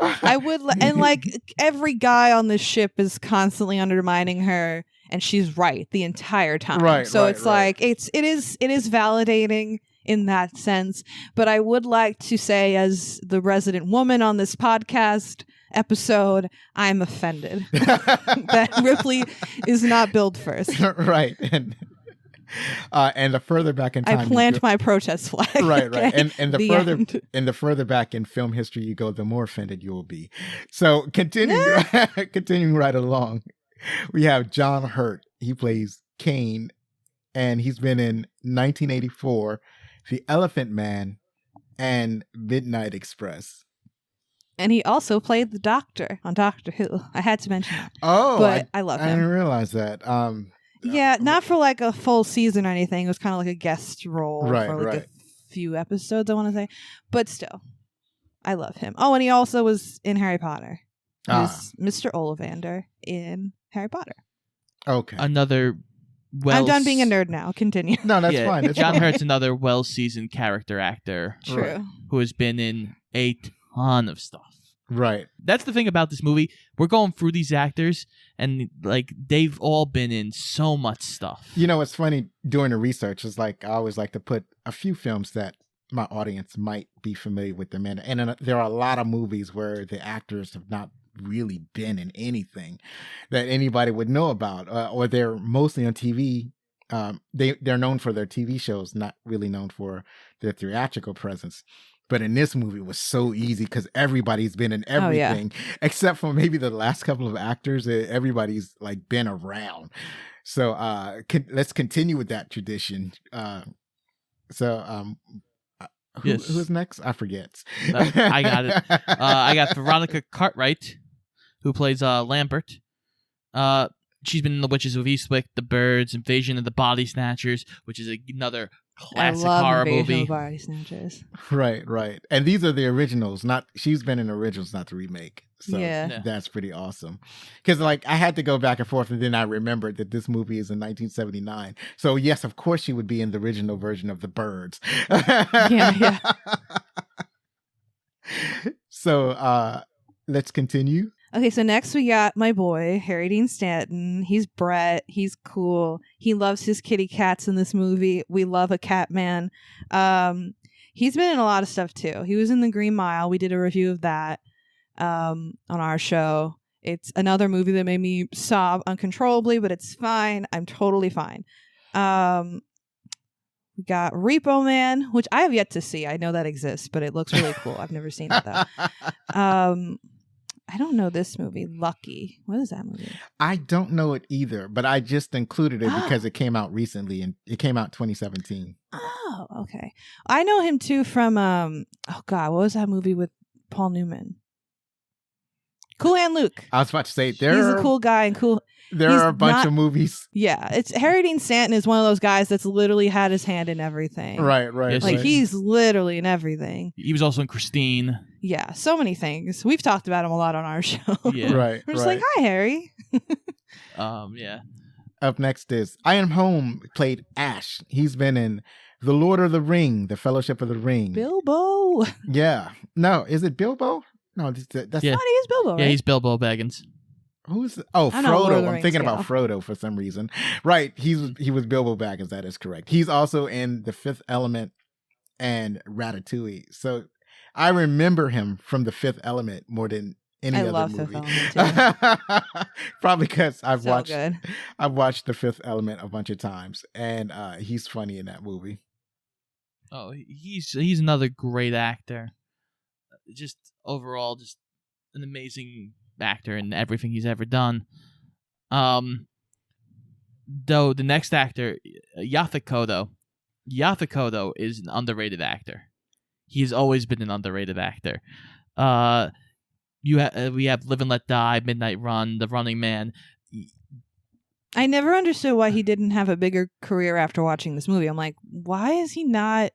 I would, and like every guy on the ship is constantly undermining her, and she's right the entire time. Right. So right, it's like it is validating in that sense. But I would like to say, as the resident woman on this podcast episode, I'm offended that Ripley is not billed first. Right. And the further back in time, I plant my protest flag. Right. Okay? And the further back in film history you go, the more offended you will be. So continuing right along, we have John Hurt. He plays Kane, and he's been in 1984, The Elephant Man, and Midnight Express. And he also played the Doctor on Doctor Who. I had to mention that. Oh, but I love I him. didn't realize that. Yeah, not for like a full season or anything. It was kind of like a guest role for like a few episodes, I want to say. But still, I love him. Oh, and he also was in Harry Potter. He was Mr. Ollivander in Harry Potter. Okay. Another I'm done being a nerd now. Continue. No, that's fine. That's John fine. Hurt's another well-seasoned character actor. True. Who has been in a ton of stuff. Right. That's the thing about this movie. We're going through these actors, and like they've all been in so much stuff. You know, it's funny doing the research. It's like I always like to put a few films that my audience might be familiar with them in. And there are a lot of movies where the actors have not really been in anything that anybody would know about, or they're mostly on TV. They're known for their TV shows, not really known for their theatrical presence. But in this movie, it was so easy because everybody's been in everything, except for maybe the last couple of actors. Everybody's like been around. So let's continue with that tradition. Who's next? I forget. I got it. I got Veronica Cartwright, who plays Lambert. She's been in The Witches of Eastwick, The Birds, Invasion of the Body Snatchers, which is another classic horror movie. Of the Body Snatchers. Right. And these are the originals. She's been in originals, not the remake. So yeah. That's pretty awesome. Because like I had to go back and forth, and then I remembered that this movie is in 1979. So yes, of course she would be in the original version of The Birds. yeah. So let's continue. Okay, so next we got my boy, Harry Dean Stanton. He's Brett. He's cool. He loves his kitty cats in this movie. We love a cat man. He's been in a lot of stuff too. He was in The Green Mile. We did a review of that on our show. It's another movie that made me sob uncontrollably, but it's fine. I'm totally fine. We got Repo Man, which I have yet to see. I know that exists, but it looks really cool. I've never seen it though. I don't know this movie, Lucky. What is that movie? I don't know it either, but I just included it because it came out recently, and it came out 2017. Oh, okay. I know him too from what was that movie with Paul Newman? Cool Hand Luke. I was about to say he's a cool guy and cool. There are a bunch of movies. Yeah, it's Harry Dean Stanton is one of those guys that's literally had his hand in everything. Right. Yes, like he's literally in everything. He was also in Christine. Yeah, so many things. We've talked about him a lot on our show. Yeah. Right. We're just like, hi, Harry. Yeah. Up next is Ian Holm played Ash. He's been in The Lord of the Ring, The Fellowship of the Ring. Bilbo. Yeah. No, is it Bilbo? No, that's yeah. He's Bilbo, right? Yeah, he's Bilbo Baggins. Who's I know Lord of Frodo? the I'm Rings thinking about Frodo for some reason. Right, he was Bilbo Baggins. That is correct. He's also in The Fifth Element and Ratatouille. So I remember him from The Fifth Element more than any other love movie. Fifth Element too. Probably because I've watched The Fifth Element a bunch of times, and he's funny in that movie. Oh, he's another great actor. Just overall, just an amazing actor in everything he's ever done. Though the next actor, Yaphet Kotto is an underrated actor. He's always been an underrated actor. We have Live and Let Die, Midnight Run, The Running Man. I never understood why he didn't have a bigger career after watching this movie. I'm like, why is he not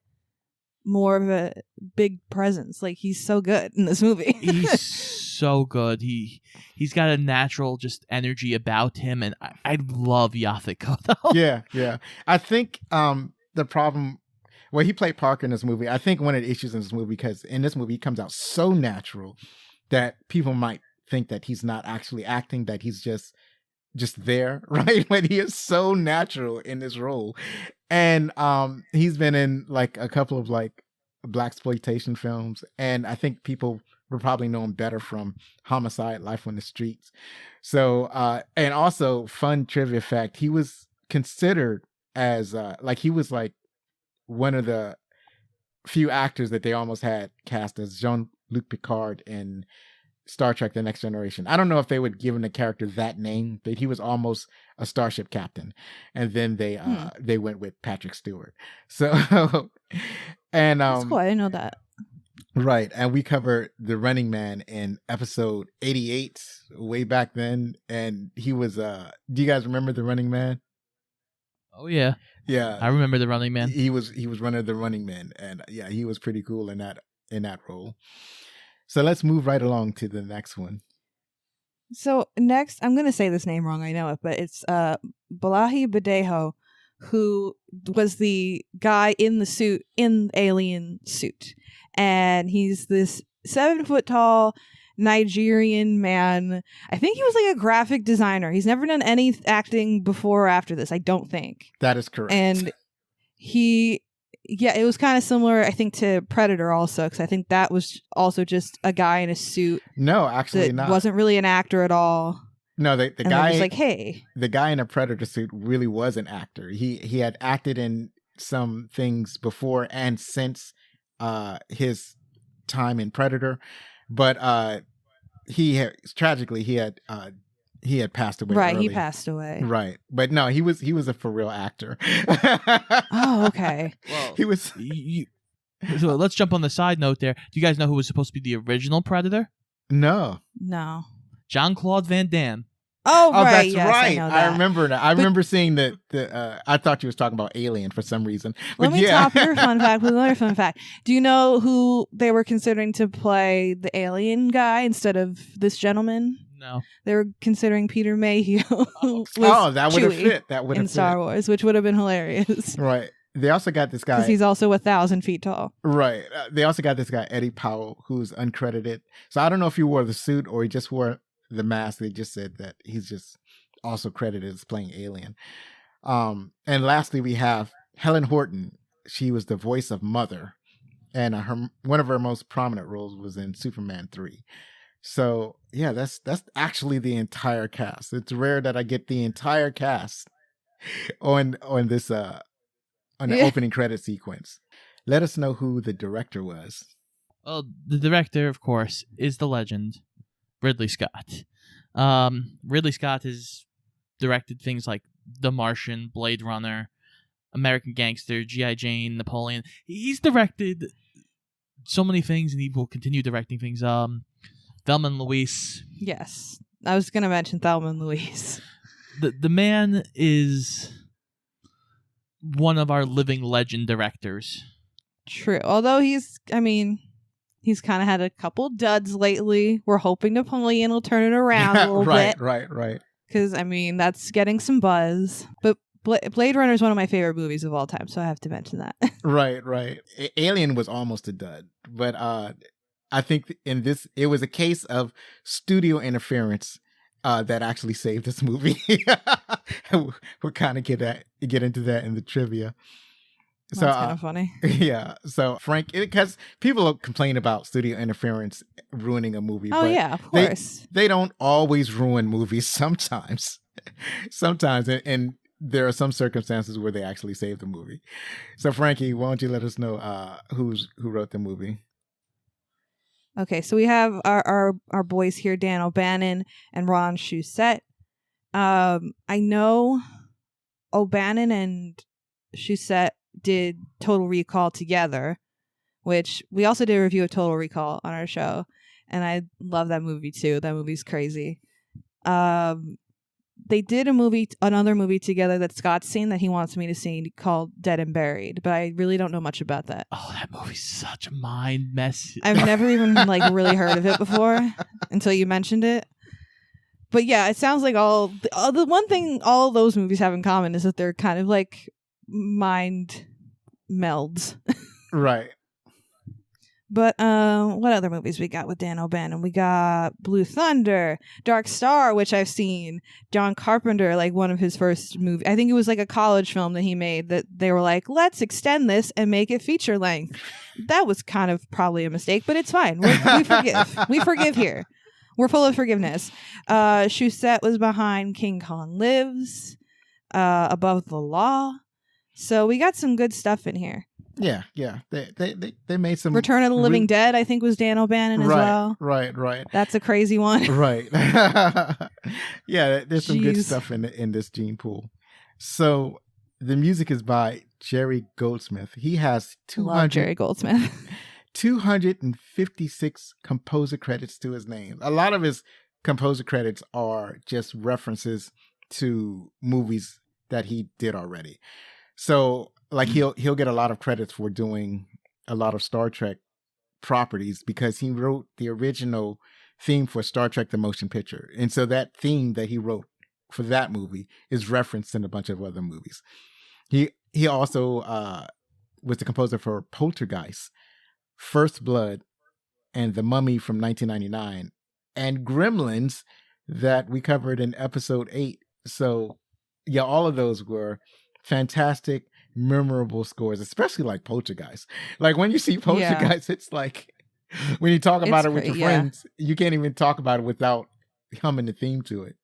more of a big presence? Like, he's so good in this movie. He's so good. He's got a natural just energy about him, and I love Yaphet Kotto. Yeah. I think the problem, well, he played Parker in this movie. I think one of the issues in this movie, because in this movie he comes out so natural that people might think that he's not actually acting, that he's just there, right? But he is so natural in this role. And he's been in like a couple of like blaxploitation films, and I think people would probably know him better from Homicide: Life on the Streets. So and also, fun trivia fact, he was considered as he was like one of the few actors that they almost had cast as Jean-Luc Picard in Star Trek: The Next Generation. I don't know if they would give him the character that name, but he was almost a starship captain. And then they went with Patrick Stewart. So and That's cool. I didn't know that. Right. And we covered The Running Man in episode 88 way back then. And he was, do you guys remember The Running Man? Oh yeah, Yeah. I remember The Running Man. He was one of the Running Men. And yeah, he was pretty cool in that role. So let's move right along to the next one. So next, I'm going to say this name wrong. I know it, but it's Balaji Badejo, who was the guy in the suit, in the alien suit. And he's this 7 foot tall Nigerian man. I think he was like a graphic designer. He's never done any acting before or after this, I don't think. That is correct. And it was kind of similar, I think, to Predator also, because I think that was also just a guy in a suit. No, actually that not. Wasn't really an actor at all. No, the guy was like, hey. The guy in a Predator suit really was an actor. He had acted in some things before and since his time in Predator, but tragically he had passed away. Right, early. he passed away. Right, but no, he was a for real actor. Oh, okay. Well, he was. So let's jump on the side note there. Do you guys know who was supposed to be the original Predator? No. Jean-Claude Van Damme. Oh, right. That's yes, right. I know that. I remember that. I remember seeing the. I thought you was talking about Alien for some reason. But Let me top your fun fact with another fun fact. Do you know who they were considering to play the alien guy instead of this gentleman? No. They were considering Peter Mayhew. That would have fit. That would have in fit. Star Wars, which would have been hilarious. Right. They also got this guy because he's also 1,000 feet tall. Right. They also got this guy Eddie Powell, who's uncredited. So I don't know if he wore the suit or he just wore the mask. They just said that he's just also credited as playing Alien. And lastly, we have Helen Horton. She was the voice of Mother, and one of her most prominent roles was in Superman 3. So yeah, that's actually the entire cast. It's rare that I get the entire cast on this on the opening credit sequence. Let us know who the director was. Well, the director, of course, is the legend, Ridley Scott. Ridley Scott has directed things like The Martian, Blade Runner, American Gangster, G.I. Jane, Napoleon. He's directed so many things, and he will continue directing things. Thelma and Louise. Yes. I was going to mention Thelma and Louise. The man is one of our living legend directors. True. Although he's kind of had a couple duds lately. We're hoping Napoleon will turn it around a little bit. Right. Because, that's getting some buzz. But Blade Runner is one of my favorite movies of all time, so I have to mention that. Right. Alien was almost a dud. But I think in this, it was a case of studio interference that actually saved this movie. We'll kind of get into that in the trivia. So that's kind of funny. Yeah. So Frank, because people complain about studio interference ruining a movie. Oh, but yeah, of course. They don't always ruin movies. Sometimes, and there are some circumstances where they actually save the movie. So Frankie, why don't you let us know who wrote the movie? Okay, so we have our boys here, Dan O'Bannon and Ron Shusett. I know O'Bannon and Shusett did Total Recall together, which we also did a review of Total Recall on our show, and I love that movie too. That movie's crazy. They did another movie together that Scott's seen that he wants me to see called Dead and Buried, but I really don't know much about that. Oh, that movie's such a mind mess. I've never even really heard of it before until you mentioned it. But yeah, it sounds like the one thing all those movies have in common is that they're kind of like mind melds. Right. But what other movies we got with Dan O'Bannon? We got Blue Thunder, Dark Star, which I've seen. John Carpenter, one of his first movies. I think it was like a college film that he made that they were like, let's extend this and make it feature length. That was kind of probably a mistake, but it's fine. We forgive. We forgive here. We're full of forgiveness. Shusett was behind King Kong Lives, Above the Law. So we got some good stuff in here. Yeah. They made some. Return of the Living Dead, I think, was Dan O'Bannon as well. Right. That's a crazy one. Right. Yeah, there's some good stuff in this gene pool. So the music is by Jerry Goldsmith. He has Love Jerry Goldsmith. 256 composer credits to his name. A lot of his composer credits are just references to movies that he did already. So like he'll get a lot of credits for doing a lot of Star Trek properties because he wrote the original theme for Star Trek the Motion Picture. And so that theme that he wrote for that movie is referenced in a bunch of other movies. He also was the composer for Poltergeist, First Blood, and The Mummy from 1999, and Gremlins that we covered in episode 8. So yeah, all of those were fantastic, memorable scores, especially like Poltergeist. Like when you see Poltergeist, it's like when you talk about it with your friends, you can't even talk about it without humming the theme to it.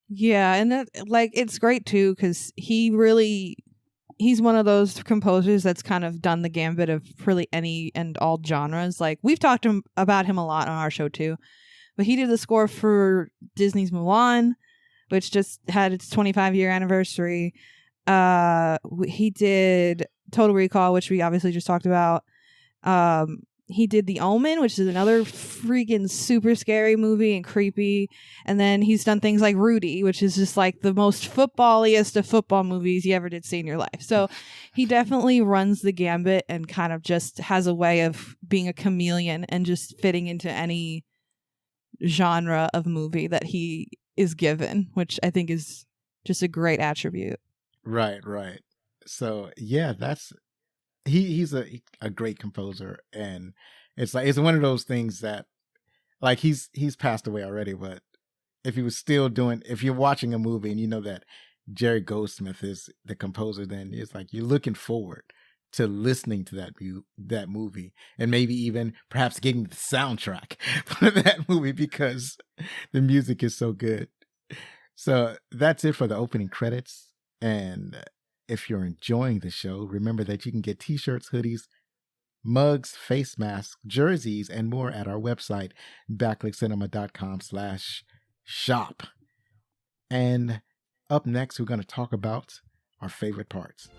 Yeah, and that, like, it's great too because he's one of those composers that's kind of done the gambit of really any and all genres. Like we've talked about him a lot on our show too, but he did the score for Disney's Mulan, which just had its 25-year anniversary. He did Total Recall, which we obviously just talked about. He did The Omen, which is another freaking super scary movie and creepy. And then he's done things like Rudy, which is just like the most footballiest of football movies you ever did see in your life. So he definitely runs the gambit and kind of just has a way of being a chameleon and just fitting into any genre of movie that he is given, which I think is just a great attribute. Right. So yeah, he's a great composer, and it's one of those things that like he's passed away already, but if you're watching a movie and you know that Jerry Goldsmith is the composer, then it's like you're looking forward to listening to that movie and maybe even perhaps getting the soundtrack for that movie because the music is so good. So that's it for the opening credits. And if you're enjoying the show, remember that you can get t-shirts, hoodies, mugs, face masks, jerseys, and more at our website, backlickcinema.com/shop. And up next, we're going to talk about our favorite parts.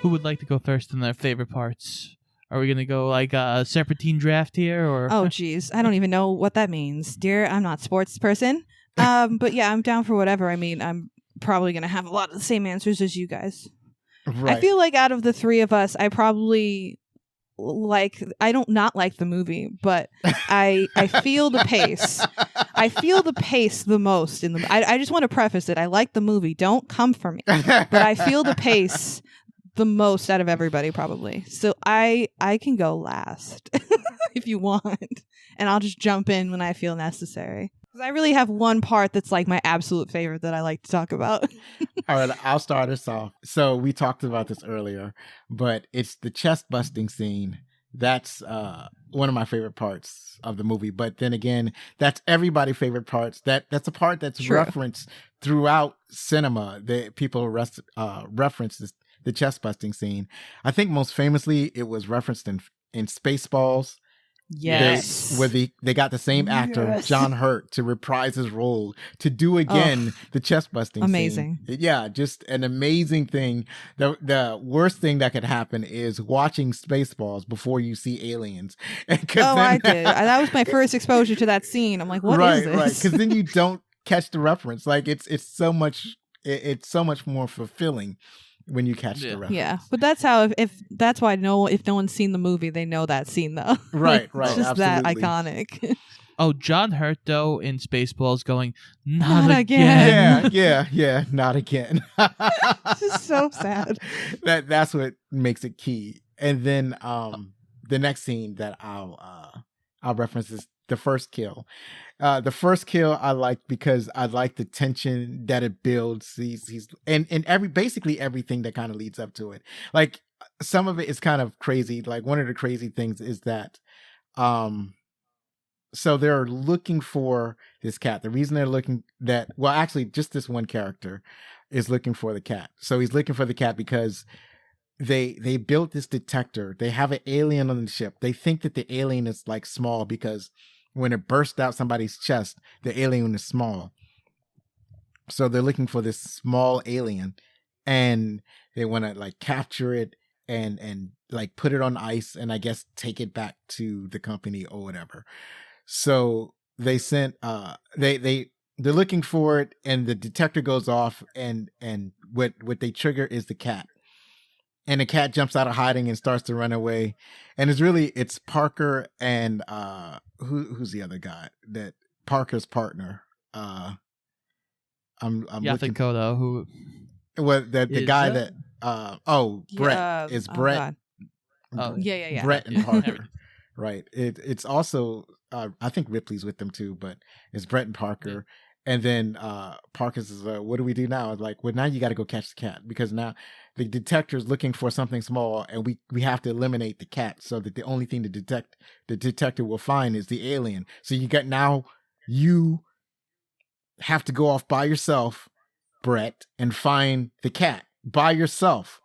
Who would like to go first in their favorite parts? Are we going to go like a serpentine draft here? Or Oh, geez. I don't even know what that means. Dear, I'm not a sports person. But yeah, I'm down for whatever. I mean, I'm probably going to have a lot of the same answers as you guys. Right. I feel like out of the three of us, I probably I don't not like the movie, but I feel the pace. I feel the pace the most in the I just want to preface it. I like the movie. Don't come for me. But I feel the pace the most out of everybody probably. So I can go last if you want. And I'll just jump in when I feel necessary. Because I really have one part that's like my absolute favorite that I like to talk about. All right, I'll start us off. So we talked about this earlier, but it's the chest busting scene. That's one of my favorite parts of the movie. But then again, that's everybody's favorite parts. That's a part that's referenced throughout cinema. That people reference the chest busting scene. I think most famously it was referenced in Spaceballs. Yes. Where they got the same actor, John Hurt, to reprise his role to do again the chest busting amazing scene. Yeah, just an amazing thing. The worst thing that could happen is watching Spaceballs before you see aliens. I did. That was my first exposure to that scene. I'm like, what is this? Right, because then you don't catch the reference. Like it's so much more fulfilling when you catch the reference. Yeah, but that's how if that's why if no one's seen the movie, they know that scene though. Right, it's just absolutely. that iconic. Oh, John Hurt though in Spaceballs going not again. Yeah, not again. This is so sad. That's what makes it key. And then the next scene that I'll reference is the first kill. The first kill I like because I like the tension that it builds. He's basically everything that kind of leads up to it. Like some of it is kind of crazy. Like one of the crazy things is that, so they're looking for this cat. The reason they're looking actually just this one character is looking for the cat. So he's looking for the cat because they built this detector. They have an alien on the ship. They think that the alien is like small because when it bursts out somebody's chest, the alien is small. So they're looking for this small alien, and they want to like capture it and like put it on ice and I guess take it back to the company or whatever. So they sent they're looking for it, and the detector goes off, and what they trigger is the cat. And the cat jumps out of hiding and starts to run away. And it's Parker and who's the other guy? That Parker's partner. I'm Yaphet Kotto, who the guy that Brett is Brett. Oh yeah. Brett and Parker. Right. It's also I think Ripley's with them too, but it's Brett and Parker. Yeah. And then Parker says, what do we do now? It's like, well, now you got to go catch the cat, because now the detector's looking for something small, and we have to eliminate the cat, so that the only thing the detector will find is the alien. So you have to go off by yourself, Brett, and find the cat by yourself.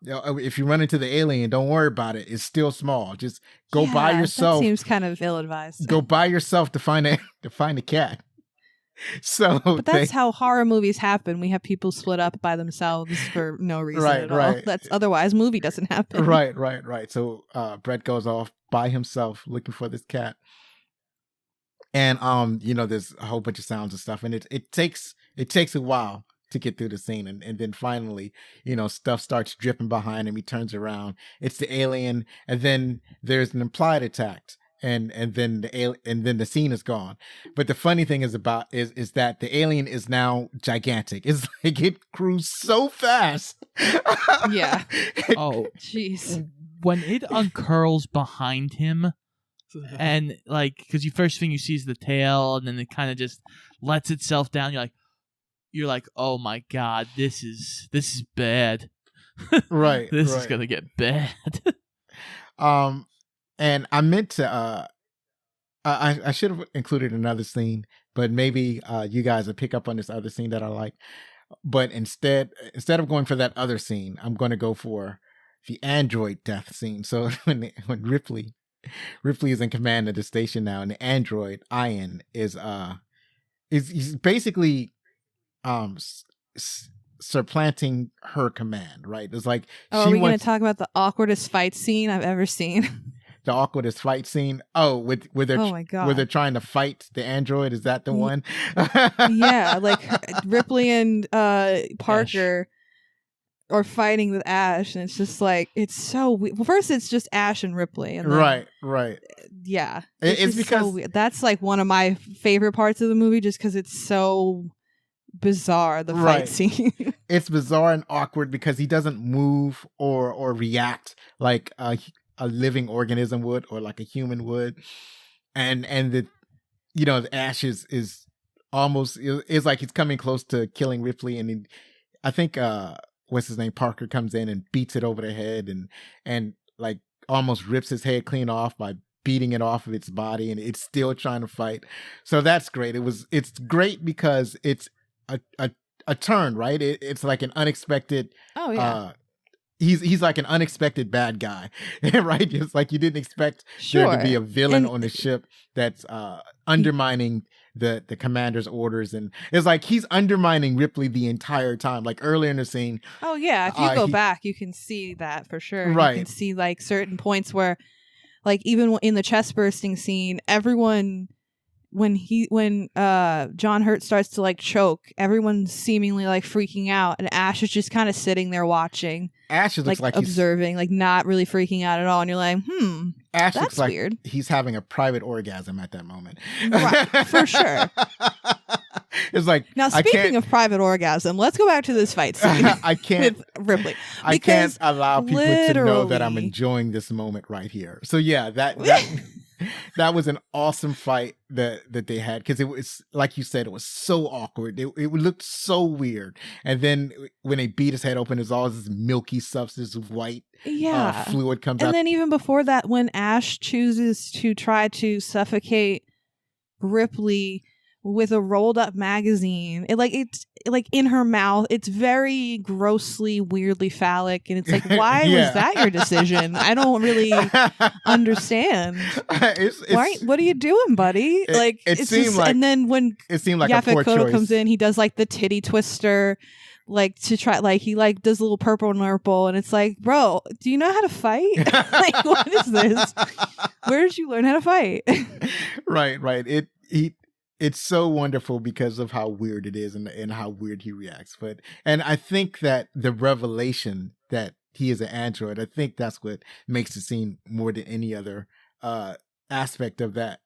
If you run into the alien, don't worry about it. It's still small. Just go by yourself. That seems kind of ill-advised. Go by yourself to find the cat. So, but that's how horror movies happen. We have people split up by themselves for no reason at all. That's otherwise movie doesn't happen. Right. So Brett goes off by himself looking for this cat, and there's a whole bunch of sounds and stuff, and it takes a while to get through the scene, and then finally, stuff starts dripping behind him. He turns around, it's the alien, and then there's an implied attack. And then the scene is gone. But the funny thing is that the alien is now gigantic. It's like it grew so fast. Yeah. Oh, jeez. When it uncurls behind him, and like, because the first thing you see is the tail, and then it kind of just lets itself down. You're like, oh my god, this is bad. Right. This is gonna get bad. And I meant to, I should have included another scene, but maybe you guys will pick up on this other scene that I like. But instead of going for that other scene, I'm going to go for the android death scene. So when Ripley is in command of the station now, and the android Ian is he's basically supplanting her command. Right? It's like, are we going to talk about the awkwardest fight scene I've ever seen? The awkwardest fight scene. Oh, where they're trying to fight the android. Is that the one? Yeah, like Ripley and Parker are fighting with Ash, and it's just like, it's so weird. Well, first it's just Ash and Ripley, and then, right. Yeah, it's because so weird. That's like one of my favorite parts of the movie, just because it's so bizarre. The fight scene. It's bizarre and awkward because he doesn't move or react like a living organism would, or like a human would, and the Ash is almost is like he's coming close to killing Ripley, and I think what's his name, Parker, comes in and beats it over the head and like almost rips his head clean off by beating it off of its body, and it's still trying to fight. So that's great. It's great because it's a turn, right? It's like an unexpected. Oh yeah. He's like an unexpected bad guy, right? It's like you didn't expect there to be a villain on the ship that's undermining the commander's orders, and it's like he's undermining Ripley the entire time. Like earlier in the scene. Oh yeah, if you go back, you can see that for sure. Right, you can see like certain points where, like even in the chest bursting scene, everyone. When John Hurt starts to like choke, everyone's seemingly like freaking out, and Ash is just kind of sitting there watching. Ash looks like observing, like not really freaking out at all, and you're like, Ash that's looks like weird. He's having a private orgasm at that moment, right? For sure. It's like, now speaking of private orgasm, let's go back to this fight scene. I can't with Ripley. I can't allow people to know that I'm enjoying this moment right here. So yeah, that was an awesome fight that they had, because it was, like you said, it was so awkward. It looked so weird. And then when they beat his head open, there's all this milky substance of white fluid comes out. And then even before that, when Ash chooses to try to suffocate Ripley with a rolled up magazine. It's like in her mouth. It's very grossly, weirdly phallic, and it's like, why was that your decision? I don't really understand. What are you doing, buddy? It seemed like, and then when it seemed like Yaphet a poor Kotto choice. comes in, he does like the titty twister. To try, he does a little purple and purple, and it's like, bro, do you know how to fight? What is this? Where did you learn how to fight? Right. It's so wonderful because of how weird it is and how weird he reacts. And I think that the revelation that he is an android, I think that's what makes the scene more than any other aspect of that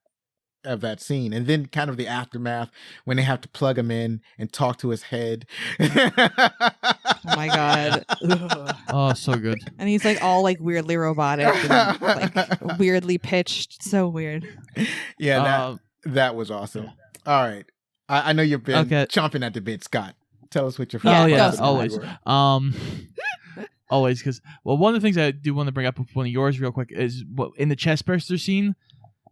scene. And then kind of the aftermath when they have to plug him in and talk to his head. Oh my god. Ugh. Oh, so good. And he's all weirdly robotic and weirdly pitched. So weird. Yeah, that was awesome. All right. I know you've been chomping at the bit, Scott. Tell us what your favorite. Oh yeah, always. Always, because one of the things I do want to bring up with one of yours real quick is in the chestburster scene,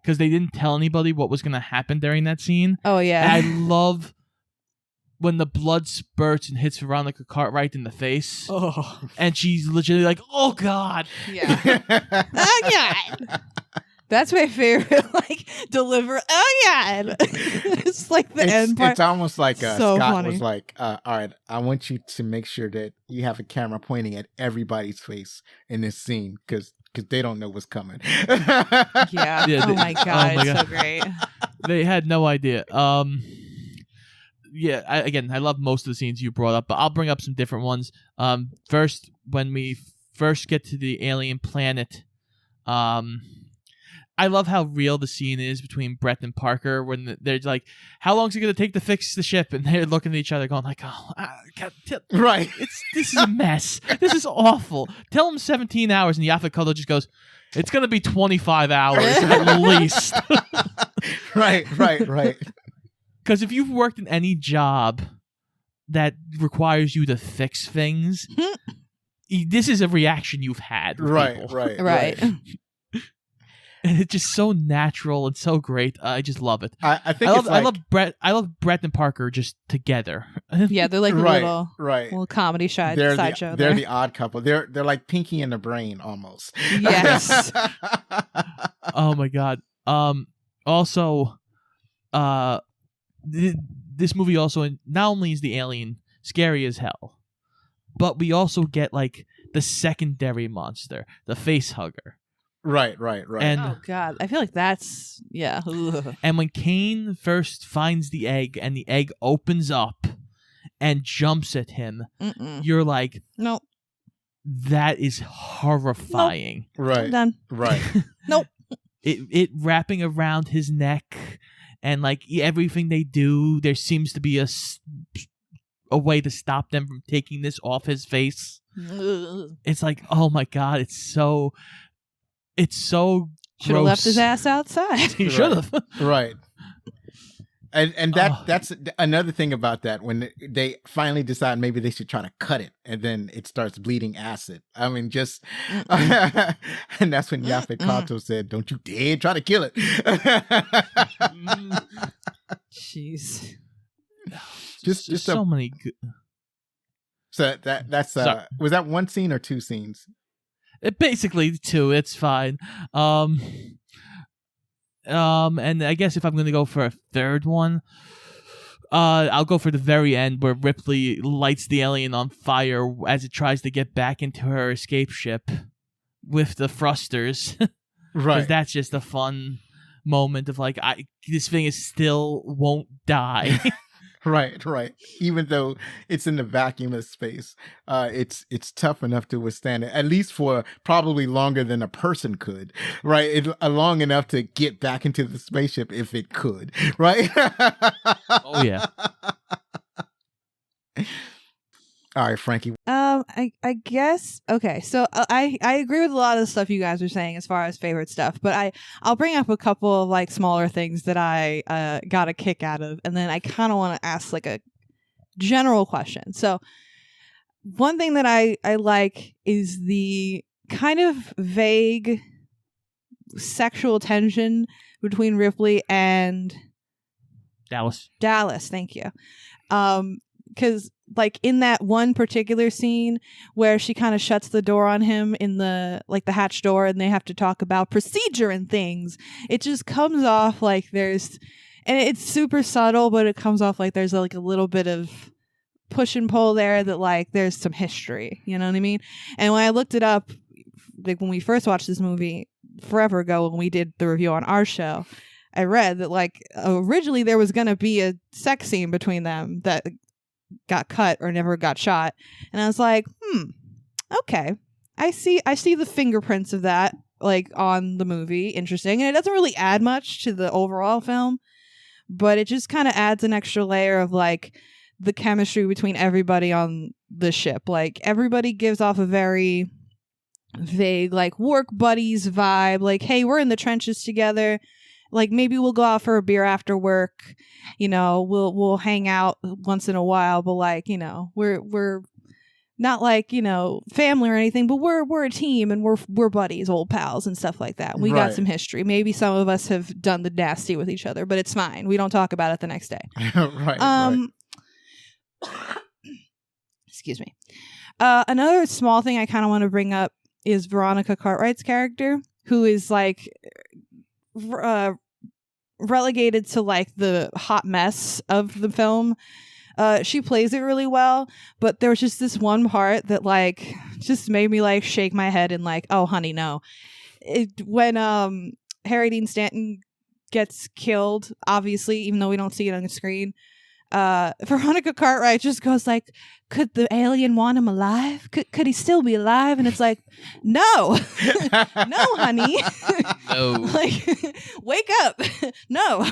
because they didn't tell anybody what was going to happen during that scene. Oh, yeah. And I love when the blood spurts and hits Veronica Cartwright in the face. Oh. And she's legitimately like, oh, God. Yeah. Oh, God. That's my favorite, deliver. Oh, God. It's the end part. It's almost like so Scott funny. was like, all right, I want you to make sure that you have a camera pointing at everybody's face in this scene, because they don't know what's coming. Yeah. Oh my god, it's so great. They had no idea. Yeah. I love most of the scenes you brought up, but I'll bring up some different ones. First, when we first get to the alien planet, I love how real the scene is between Brett and Parker when they're like, how long is it going to take to fix the ship? And they're looking at each other going oh, right. This is a mess. This is awful. Tell him 17 hours. And Yaphet Kotto just goes, it's going to be 25 hours at least. Right. Because if you've worked in any job that requires you to fix things, this is a reaction you've had. With right. And it's just so natural and so great. I just love it. I love Brett. I love Brett and Parker just together. Yeah, they're like a little comedy sideshow. They're the odd couple. They're like Pinky and the Brain almost. Yes. Oh my god. Also, this movie also not only is the alien scary as hell, but we also get the secondary monster, the face hugger. Right. And, oh god, I feel like that's Ugh. And when Kane first finds the egg and the egg opens up and jumps at him, you're like, nope, that is horrifying. Nope. Right. I'm done. Right. Nope. It wrapping around his neck and everything they do, there seems to be a way to stop them from taking this off his face. It's like, oh my god, it's so should have left his ass outside. He should have. Right. And that's another thing about that, when they finally decide maybe they should try to cut it, and then it starts bleeding acid. I mean, just and that's when Yaphet Kotto said, "Don't you dare try to kill it." Jeez. Just so many good. So that's was that one scene or two scenes? Basically two. It's fine. And I guess if I'm gonna go for a third one, I'll go for the very end where Ripley lights the alien on fire as it tries to get back into her escape ship with the thrusters. Right. Because that's just a fun moment of this thing is still won't die. Right. Even though it's in the vacuum of space, it's tough enough to withstand it, at least for probably longer than a person could, right? Long enough to get back into the spaceship if it could, right? Oh, yeah. All right, Frankie. I guess okay. So I agree with a lot of the stuff you guys are saying as far as favorite stuff, but I'll bring up a couple of smaller things that I got a kick out of, and then I kind of want to ask a general question. So one thing that I like is the kind of vague sexual tension between Ripley and Dallas, thank you. Because like in that one particular scene where she kind of shuts the door on him in the hatch door, and they have to talk about procedure and things, it just comes off like and it's super subtle, but it comes off like there's like a little bit of push and pull there, that like there's some history, you know what I mean? And when I looked it up, like when we first watched this movie forever ago, when we did the review on our show, I read that like originally there was going to be a sex scene between them that got cut or never got shot. And I was like, okay, I see the fingerprints of that like on the movie. Interesting. And it doesn't really add much to the overall film, but it just kind of adds an extra layer of like the chemistry between everybody on the ship. Like everybody gives off a very vague like work buddies vibe, like, hey, we're in the trenches together, like maybe we'll go out for a beer after work, you know, we'll hang out once in a while, but like, you know, we're not like, you know, family or anything, but we're a team and we're buddies, old pals and stuff like that. We got some history. Maybe some of us have done the nasty with each other, but it's fine, we don't talk about it the next day. Right. Excuse me. Another small thing I kind of want to bring up is Veronica Cartwright's character, who is like relegated to like the hot mess of the film. She plays it really well, but there was just this one part that like just made me like shake my head and like, oh honey, no. When Harry Dean Stanton gets killed, obviously, even though we don't see it on the screen, Veronica Cartwright just goes like, could the alien want him alive? Could he still be alive? And it's like, no, no, honey, no, like, wake up, no.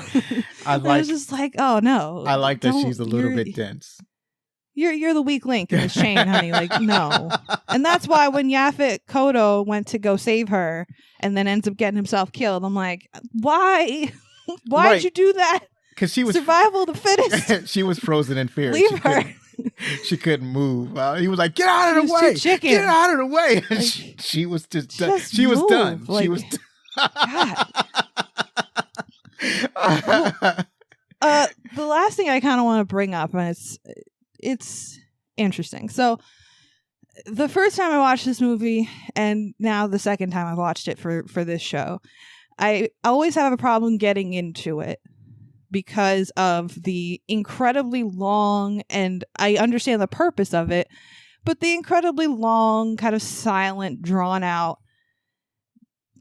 I was just like, oh no. I like that she's a little bit dense. You're the weak link in this chain, honey. Like, no. And that's why when Yaphet Kotto went to go save her and then ends up getting himself killed, I'm like, why? Why'd you do that? Because she was survival of the fittest. She was frozen in fear. Leave her. She couldn't move. He was like, "Get out of the way! Get out of the way!" And like, she was just done. She was done. Like, she was. The last thing I kind of want to bring up, and it's interesting. So, the first time I watched this movie, and now the second time I've watched it for this show, I always have a problem getting into it, because of the incredibly long, and I understand the purpose of it, but the incredibly long, kind of silent, drawn out,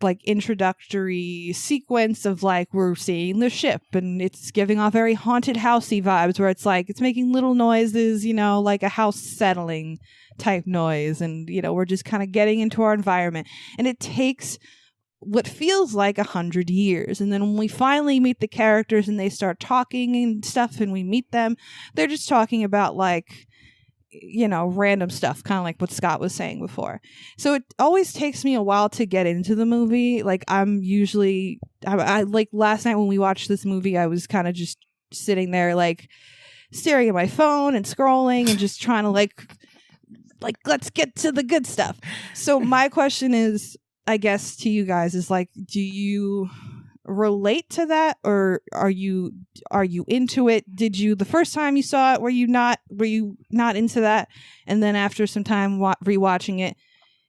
like introductory sequence of like, we're seeing the ship and it's giving off very haunted housey vibes, where it's like, it's making little noises, you know, like a house settling type noise. And, you know, we're just kind of getting into our environment, and it takes what feels like 100 years. And then when we finally meet the characters and they start talking and stuff and we meet them, they're just talking about like, you know, random stuff, kind of like what Scott was saying before. So it always takes me a while to get into the movie. Like I'm usually, I like last night when we watched this movie, I was kind of just sitting there like staring at my phone and scrolling and just trying to like let's get to the good stuff. So my question is, I guess to you guys, is like, do you relate to that, or are you into it? Did you, the first time you saw it, were you not into that, and then after some time rewatching it,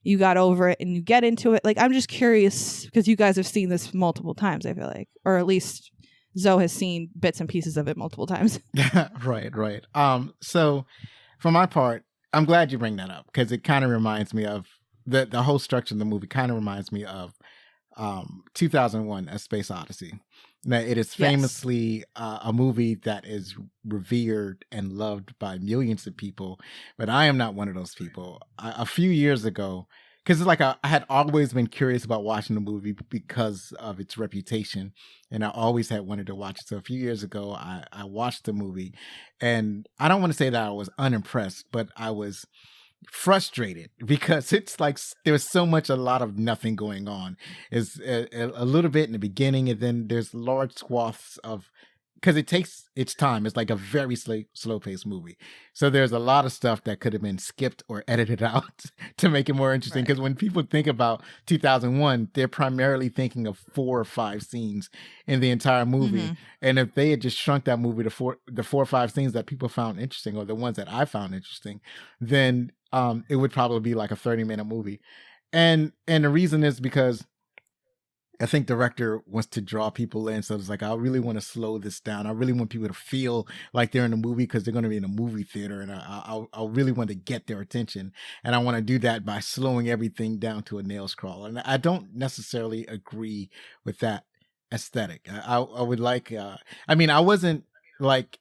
you got over it and you get into it? Like, I'm just curious because you guys have seen this multiple times, I feel like, or at least Zoe has seen bits and pieces of it multiple times. Right. So for my part, I'm glad you bring that up, because it kind of reminds me of the whole structure of the movie. Kind of reminds me of 2001: A Space Odyssey. Now, it is famously a movie that is revered and loved by millions of people, but I am not one of those people. A few years ago, because it's like I had always been curious about watching the movie because of its reputation, and I always had wanted to watch it. So a few years ago, I watched the movie, and I don't want to say that I was unimpressed, but I was frustrated, because it's like there's a lot of nothing going on. Is a little bit in the beginning, and then there's large swaths of because it takes its time. It's like a very slow paced movie. So there's a lot of stuff that could have been skipped or edited out to make it more interesting. Because when people think about 2001, they're primarily thinking of 4 or 5 scenes in the entire movie. And if they had just shrunk that movie to 4 or 5 scenes that people found interesting, or the ones that I found interesting, then it would probably be like a 30-minute movie. And the reason is because I think director wants to draw people in. So it's like, I really want to slow this down. I really want people to feel like they're in a movie because they're going to be in a movie theater. And I really want to get their attention. And I want to do that by slowing everything down to a nails crawl. And I don't necessarily agree with that aesthetic. I would like, I mean, I wasn't like,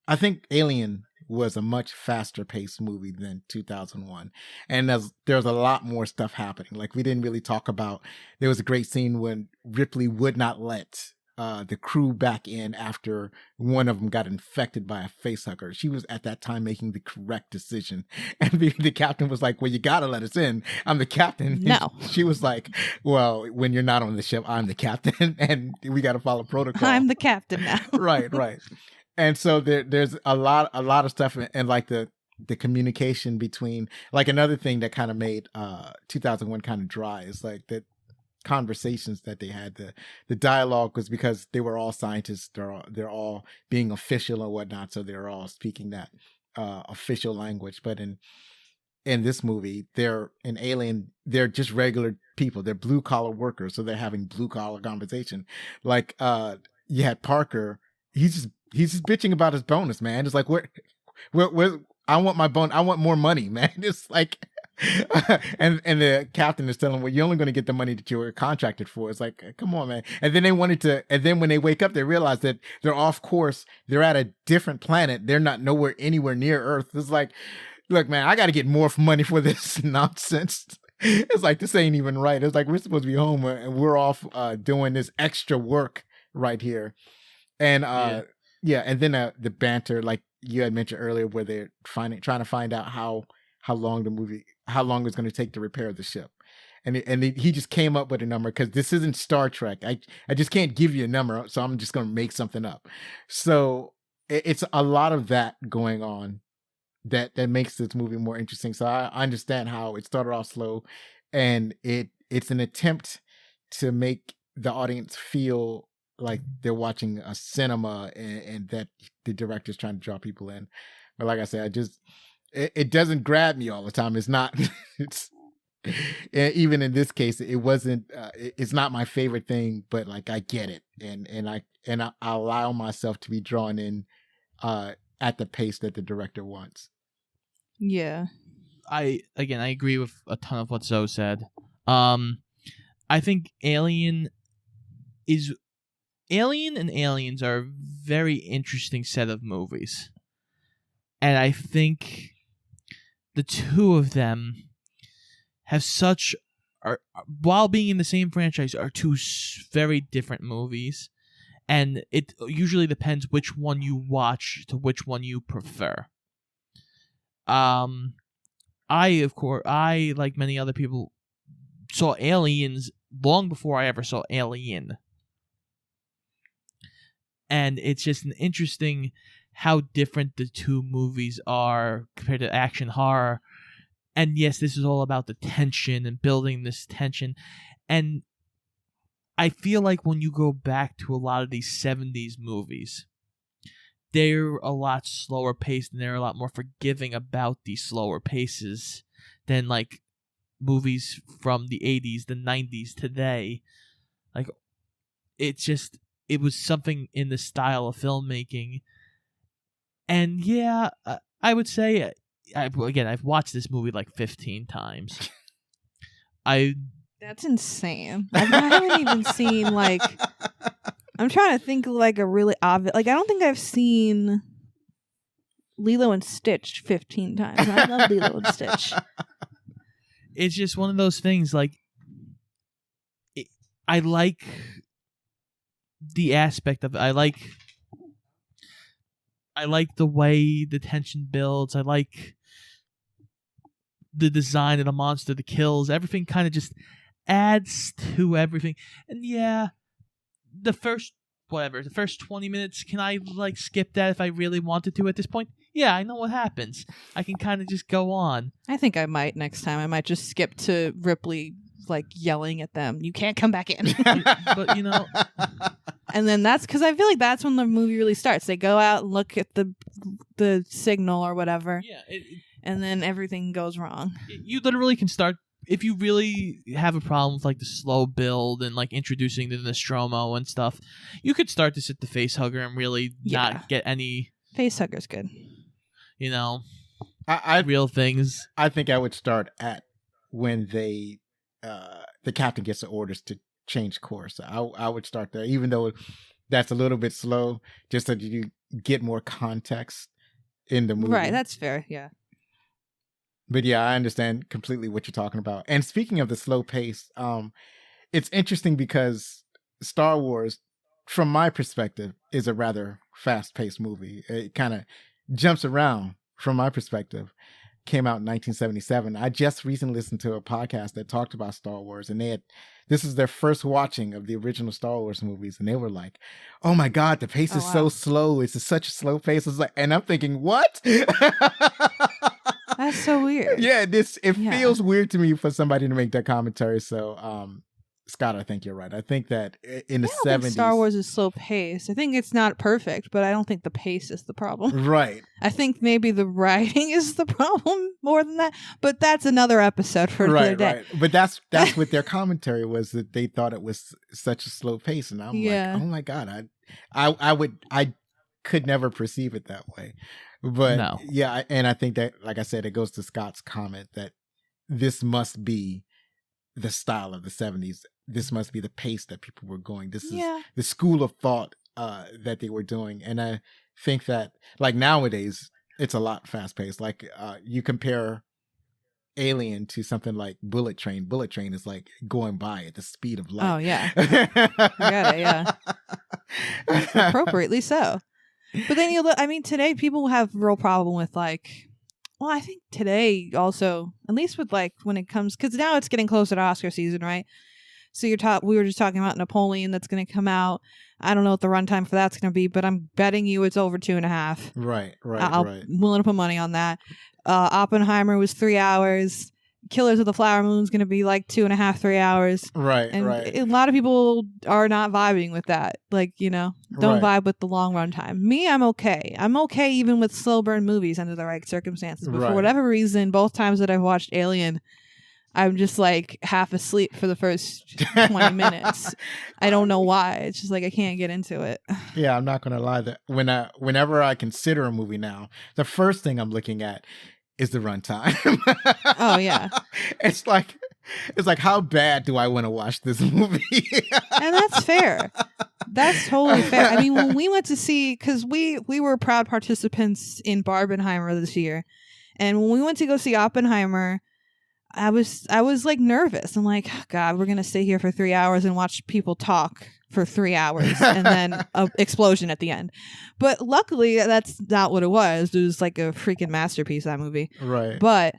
I think Alien was a much faster paced movie than 2001. And there's a lot more stuff happening. Like, we didn't really talk about, there was a great scene when Ripley would not let the crew back in after one of them got infected by a facehugger. She was at that time making the correct decision. And the captain was like, well, you got to let us in. I'm the captain. No. She was like, well, when you're not on the ship, I'm the captain and we got to follow protocol. I'm the captain now. Right. And so there's a lot of stuff, and like the communication between, like, another thing that kind of made 2001 kind of dry is like the conversations that they had. The dialogue was, because they were all scientists, they're all being official and whatnot, so they're all speaking that official language. But in this movie, they're an Alien, they're just regular people, they're blue collar workers, so they're having blue collar conversation. Like you had Parker, he's just bitching about his bonus, man. It's like, where I want my bonus. I want more money, man. It's like, and the captain is telling him, well, you're only going to get the money that you were contracted for. It's like, come on, man. And then then when they wake up, they realize that they're off course. They're at a different planet. They're not anywhere near Earth. It's like, look, man, I got to get more money for this nonsense. It's like, this ain't even right. It's like, we're supposed to be home and we're off doing this extra work right here. And, yeah, and then the banter, like you had mentioned earlier, where they're trying to find out how long it's going to take to repair the ship, and he just came up with a number, because this isn't Star Trek. I just can't give you a number, so I'm just going to make something up. So it's a lot of that going on that makes this movie more interesting. So I understand how it started off slow, and it's an attempt to make the audience feel like they're watching a cinema, and that the director's trying to draw people in. But like I said, it doesn't grab me all the time. It's not, even in this case, it wasn't, it's not my favorite thing, but like, I get it. And I allow myself to be drawn in, at the pace that the director wants. Yeah. I agree with a ton of what Zoe said. I think Alien and Aliens are a very interesting set of movies. And I think the two of them have while being in the same franchise, are two very different movies. And it usually depends which one you watch to which one you prefer. I, like many other people, saw Aliens long before I ever saw Alien. And it's just an interesting how different the two movies are compared to action horror. And yes, this is all about the tension and building this tension. And I feel like when you go back to a lot of these 70s movies, they're a lot slower paced, and they're a lot more forgiving about these slower paces than like movies from the 80s, the 90s, today. Like, it was something in the style of filmmaking. And yeah, I would say, I've watched this movie like 15 times. That's insane. I haven't even seen, like, I'm trying to think of like a really obvious, like, I don't think I've seen Lilo and Stitch 15 times. I love Lilo and Stitch. It's just one of those things, like, I like the aspect of it. I like the way the tension builds. I like the design of the monster, the kills. Everything kind of just adds to everything. And yeah, the first whatever, the first 20 minutes, can I like skip that if I really wanted to at this point? Yeah, I know what happens. I can kind of just go on. I think I might next time. I might just skip to Ripley like yelling at them, "You can't come back in." But you know, and then that's because I feel like that's when the movie really starts. They go out and look at the signal or whatever, yeah, and then everything goes wrong. You literally can start if you really have a problem with like the slow build and like introducing the Nostromo and stuff. You could start this at the Facehugger and really not get any Facehugger's good. You know, I real things. I think I would start at when the captain gets the orders to change course. I would start there, even though that's a little bit slow, just so that you get more context in the movie. Right, that's fair, yeah. But yeah, I understand completely what you're talking about. And speaking of the slow pace, it's interesting because Star Wars, from my perspective, is a rather fast-paced movie. It kind of jumps around from my perspective. Came out in 1977. I just recently listened to a podcast that talked about Star Wars, and this is their first watching of the original Star Wars movies, and they were like, "Oh my God, the pace is so slow. It's such a slow pace." It's like, and I'm thinking, what? That's so weird. Yeah, it feels weird to me for somebody to make that commentary. So, Scott, I think you're right. I think that in the 70s, Star Wars is slow paced. I think it's not perfect, but I don't think the pace is the problem. Right. I think maybe the writing is the problem more than that. But that's another episode for another day. Right. But that's what their commentary was, that they thought it was such a slow pace, and I'm like, oh my God, I could never perceive it that way. But no. Yeah, and I think that, like I said, it goes to Scott's comment that this must be the style of the 70s. This must be the pace that people were going. This is the school of thought that they were doing. And I think that, like, nowadays, it's a lot fast paced. Like, you compare Alien to something like Bullet Train. Bullet Train is like going by at the speed of light. Oh, yeah. I got it, yeah. Appropriately so. But then you look, I mean, today people have a real problem with like, well, I think today also, at least with like when it comes, because now it's getting closer to Oscar season, right? So we were just talking about Napoleon that's going to come out. I don't know what the runtime for that's going to be, but I'm betting you it's over 2.5. Right. I'm willing to put money on that. Oppenheimer was 3 hours. Killers of the Flower Moon is going to be like 2.5, 3 hours. Right. And a lot of people are not vibing with that. Like, don't vibe with the long run time. Me, I'm okay. I'm okay even with slow burn movies under the right circumstances. But for whatever reason, both times that I've watched Alien, I'm just like half asleep for the first 20 minutes. I don't know why. It's just like I can't get into it. Yeah, I'm not going to lie. That whenever I consider a movie now, the first thing I'm looking at is the runtime. Oh yeah. It's like how bad do I want to watch this movie? And that's fair. That's totally fair. I mean, when we went to see, because we were proud participants in Barbenheimer this year, and when we went to go see Oppenheimer, I was like nervous. I'm like, oh, God, we're gonna stay here for 3 hours and watch people talk for 3 hours and then an explosion at the end. But luckily, that's not what it was. It was like a freaking masterpiece, that movie. Right. But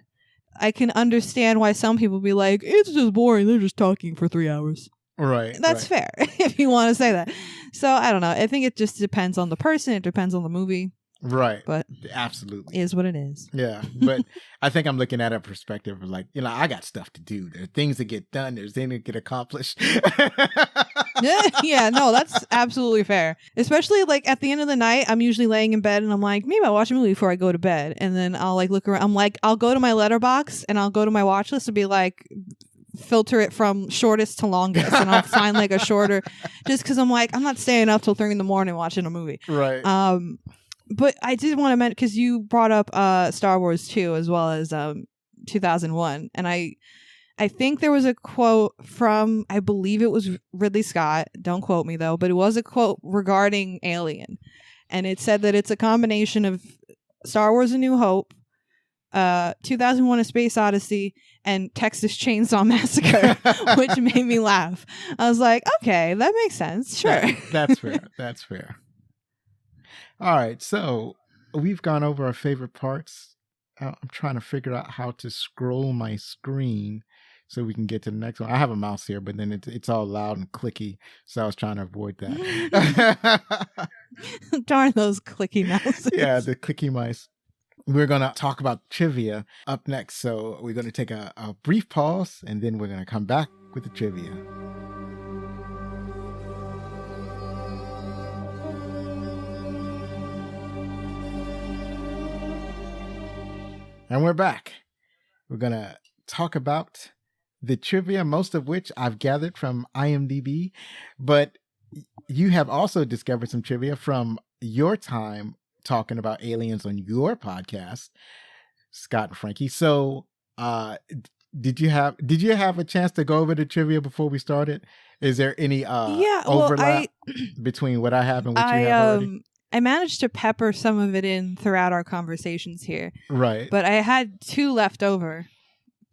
I can understand why some people be like, it's just boring. They're just talking for 3 hours. Right. That's fair if you want to say that. So I don't know. I think it just depends on the person. It depends on the movie. Right. But absolutely is what it is. Yeah. But I think I'm looking at a perspective of like, I got stuff to do. There are things to get done. There's things to get accomplished. Yeah, no, that's absolutely fair. Especially like at the end of the night, I'm usually laying in bed and I'm like, maybe I'll watch a movie before I go to bed. And then I'll like look around. I'm like, I'll go to my letterbox and I'll go to my watch list and be like, filter it from shortest to longest, and I'll find like a shorter, just because I'm like, I'm not staying up till 3 a.m. watching a movie. Right. But I did want to mention, because you brought up Star Wars 2 as well as 2001, and I think there was a quote from, I believe it was Ridley Scott, don't quote me though, but it was a quote regarding Alien, and it said that it's a combination of Star Wars: A New Hope, 2001: A Space Odyssey, and Texas Chainsaw Massacre, which made me laugh. I was like, okay, that makes sense. Sure. That's fair. That's fair. All right, so we've gone over our favorite parts. I'm trying to figure out how to scroll my screen so we can get to the next one. I have a mouse here, but then it's all loud and clicky, so I was trying to avoid that. Darn those clicky mouses. Yeah, the clicky mice. We're going to talk about trivia up next, so we're going to take a brief pause, and then we're going to come back with the trivia. And we're back. We're going to talk about the trivia, most of which I've gathered from IMDb, but you have also discovered some trivia from your time talking about aliens on your podcast, Scott and Frankie. So, did you have a chance to go over the trivia before we started? Is there any overlap between what I have and what you have already? I managed to pepper some of it in throughout our conversations here. Right. But I had 2 left over.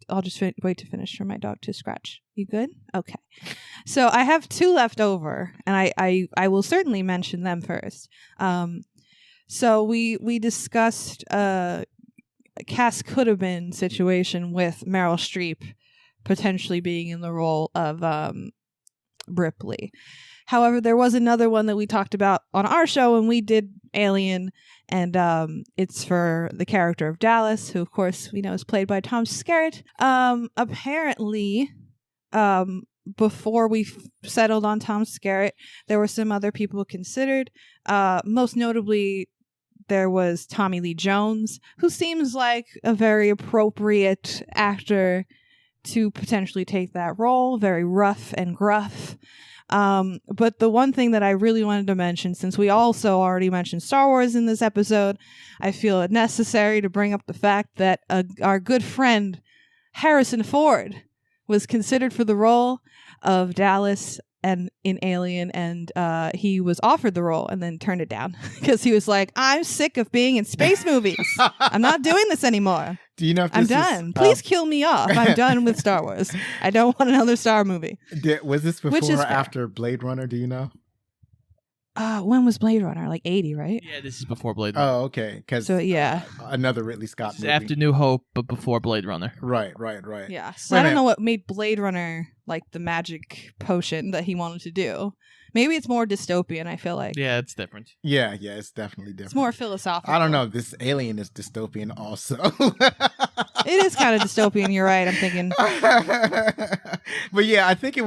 I'll just wait to finish for my dog to scratch. You good? Okay. So I have 2 left over, and I will certainly mention them first. So we discussed a Cass could have been situation with Meryl Streep potentially being in the role of Ripley. However, there was another one that we talked about on our show when we did Alien, and it's for the character of Dallas, who, of course, we know is played by Tom Skerritt. Apparently, before we settled on Tom Skerritt, there were some other people considered. Most notably, there was Tommy Lee Jones, who seems like a very appropriate actor to potentially take that role. Very rough and gruff. But the one thing that I really wanted to mention, since we also already mentioned Star Wars in this episode, I feel it necessary to bring up the fact that our good friend Harrison Ford was considered for the role of Dallas and in Alien, and he was offered the role and then turned it down because he was like, I'm sick of being in space movies. I'm not doing this anymore. Do you know if I'm done. Please kill me off. I'm done with Star Wars. I don't want another Star movie. Was this before or after Blade Runner? Do you know? When was Blade Runner? Like 80, right? Yeah, this is before Blade Runner. Oh, okay. So yeah, another Ridley Scott movie. After New Hope, but before Blade Runner. Right. Yeah. So I don't know what made Blade Runner like the magic potion that he wanted to do. Maybe it's more dystopian, I feel like. Yeah, it's different. Yeah, it's definitely different. It's more philosophical. I don't know. This Alien is dystopian also. It is kind of dystopian, you're right, I'm thinking. But yeah, I think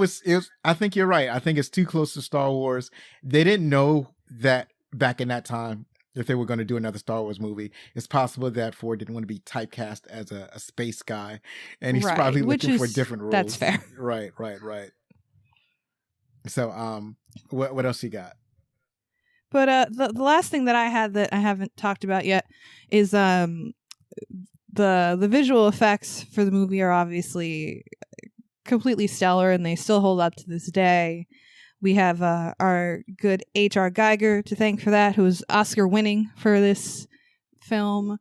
I think you're right. I think it's too close to Star Wars. They didn't know that back in that time if they were going to do another Star Wars movie. It's possible that Ford didn't want to be typecast as a space guy, and he's probably looking for different roles. That's fair. Right. So, what else you got? But the last thing that I had that I haven't talked about yet is the visual effects for the movie are obviously completely stellar, and they still hold up to this day. We have our good H.R. Geiger to thank for that, who was Oscar winning for this film.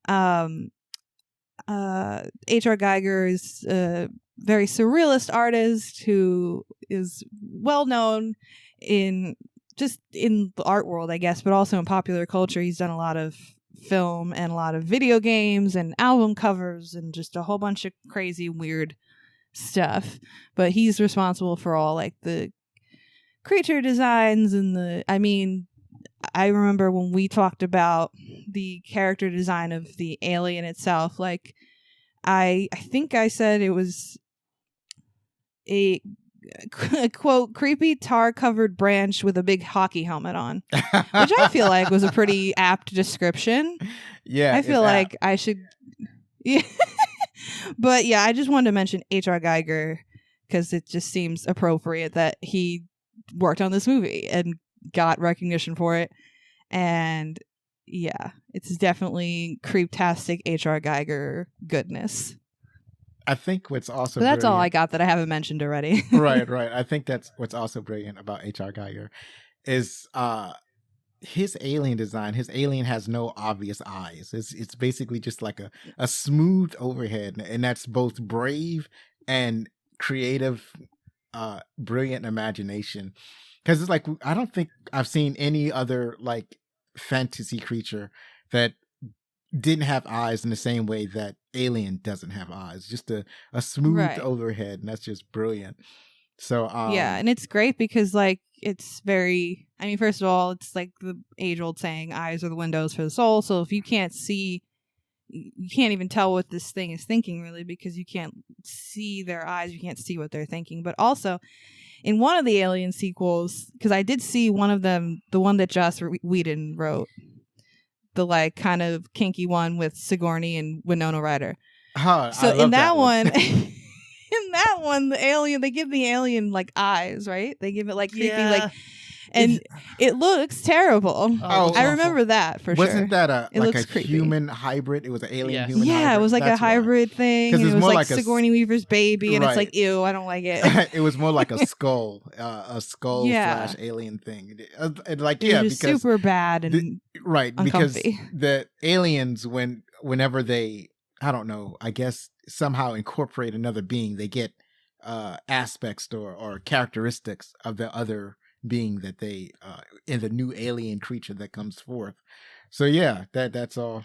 H.R. Geiger is a very surrealist artist who is well known in the art world, I guess, but also in popular culture. He's done a lot of film and a lot of video games and album covers and just a whole bunch of crazy, weird stuff. But he's responsible for all like the creature designs and I remember when we talked about the character design of the alien itself, like I think I said it was a quote creepy tar covered branch with a big hockey helmet on, which I feel like was a pretty apt description. Yeah, I feel like I should. Yeah, but yeah, I just wanted to mention H.R. Geiger because it just seems appropriate that he worked on this movie and got recognition for it. And yeah, it's definitely creeptastic H.R. Geiger goodness. I think what's also that's all I got that I haven't mentioned already. Right. I think that's what's also brilliant about H.R. Geiger is his alien design. His alien has no obvious eyes. It's basically just like a smooth overhead, and that's both brave and creative, brilliant imagination. Because it's like I don't think I've seen any other like fantasy creature that didn't have eyes in the same way that alien doesn't have eyes, just a smooth Right. overhead, and that's just brilliant. So yeah, and it's great because like it's very. I mean, first of all, it's like the age-old saying, "Eyes are the windows for the soul." So if you can't see, you can't even tell what this thing is thinking, really, because you can't see their eyes. You can't see what they're thinking. But also, in one of the Alien sequels, because I did see one of them, the one that Joss Whedon wrote, the like kind of kinky one with Sigourney and Winona Ryder. So in that one, in that one, the alien, they give the alien like eyes, right? They give it like creepy, like, and it looks terrible. I remember that for sure. Wasn't that a creepy. human hybrid? It was an alien human hybrid. Yeah, it was like a hybrid thing. And it was like Sigourney Weaver's baby, and it's like, ew, I don't like it. It was more like a skull, slash alien thing. Like, yeah, because super bad and because the aliens, whenever they, I don't know, I guess somehow incorporate another being, they get aspects or characteristics of the other being that they in the new alien creature that comes forth. So yeah, that's all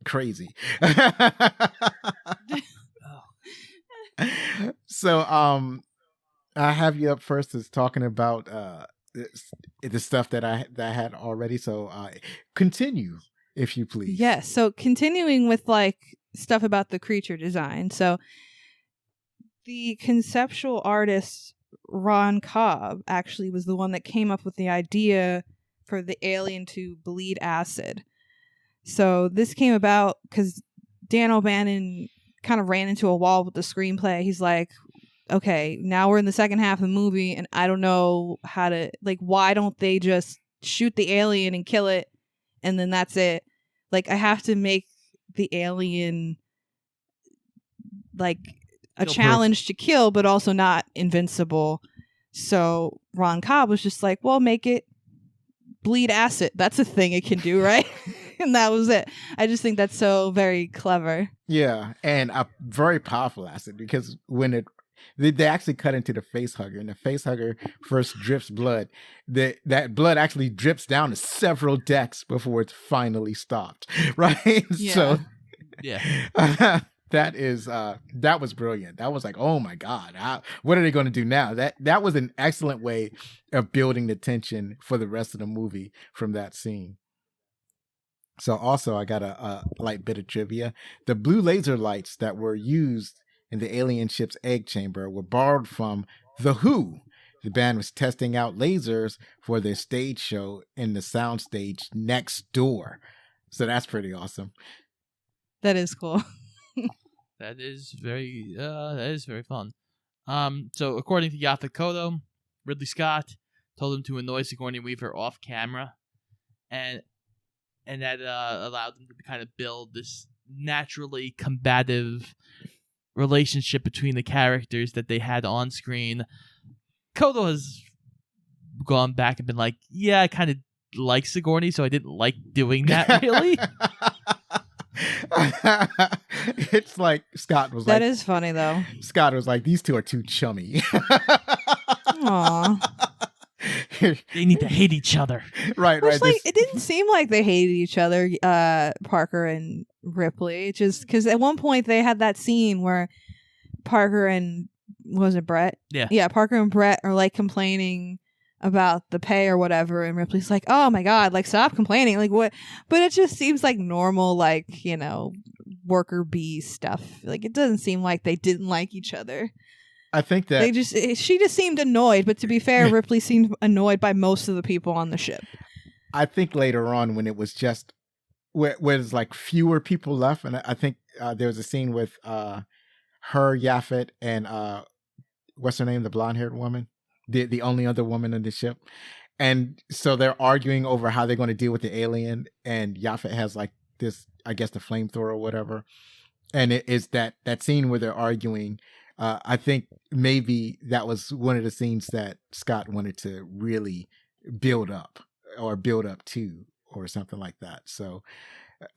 crazy. So I have you up first as talking about the stuff that I had already. So continue, if you please. Yes. So continuing with like stuff about the creature design. So the conceptual artist Ron Cobb actually was the one that came up with the idea for the alien to bleed acid. So this came about because Dan O'Bannon kind of ran into a wall with the screenplay. He's like, okay, now we're in the second half of the movie and I don't know how to, like, why don't they just shoot the alien and kill it and then that's it? Like, I have to make the alien like a challenge to kill, but also not invincible. So Ron Cobb was just like, well, make it bleed acid. That's a thing it can do, right? And that was it. I just think that's so very clever. Yeah, and a very powerful acid, because when they actually cut into the face hugger, and the face hugger first drips blood. That blood actually drips down to several decks before it's finally stopped, right? Yeah. So yeah. That was brilliant. That was like, oh my God, what are they going to do now? That was an excellent way of building the tension for the rest of the movie from that scene. So also, I got a light bit of trivia. The blue laser lights that were used in the alien ship's egg chamber were borrowed from The Who. The band was testing out lasers for their stage show in the soundstage next door. So that's pretty awesome. That is cool. That is very fun. So according to Yaphet Kotto, Ridley Scott told him to annoy Sigourney Weaver off camera, and that allowed them to kind of build this naturally combative relationship between the characters that they had on screen. Kotto has gone back and been like, yeah, I kind of like Sigourney, so I didn't like doing that really. It's like Scott was like, that is funny though. Scott was like, these two are too chummy. Aww. They need to hate each other. Right. It didn't seem like they hated each other, Parker and Ripley. Just because at one point they had that scene where Parker and, was it Brett? Yeah, Parker and Brett are like complaining about the pay or whatever, and Ripley's like, oh my God, like, stop complaining, like, what? But it just seems like normal, like, you know, worker bee stuff. Like, it doesn't seem like they didn't like each other. I think that she just seemed annoyed, but to be fair, Ripley seemed annoyed by most of the people on the ship. I think later on, when it was just where there's like fewer people left, and I think there was a scene with her, Yaphet, and what's her name, the blonde-haired woman, the only other woman on the ship, and so they're arguing over how they're going to deal with the alien, and Yaphet has like this, I guess, the flamethrower or whatever, and it is that scene where they're arguing. I think maybe that was one of the scenes that Scott wanted to really build up to, or something like that. So,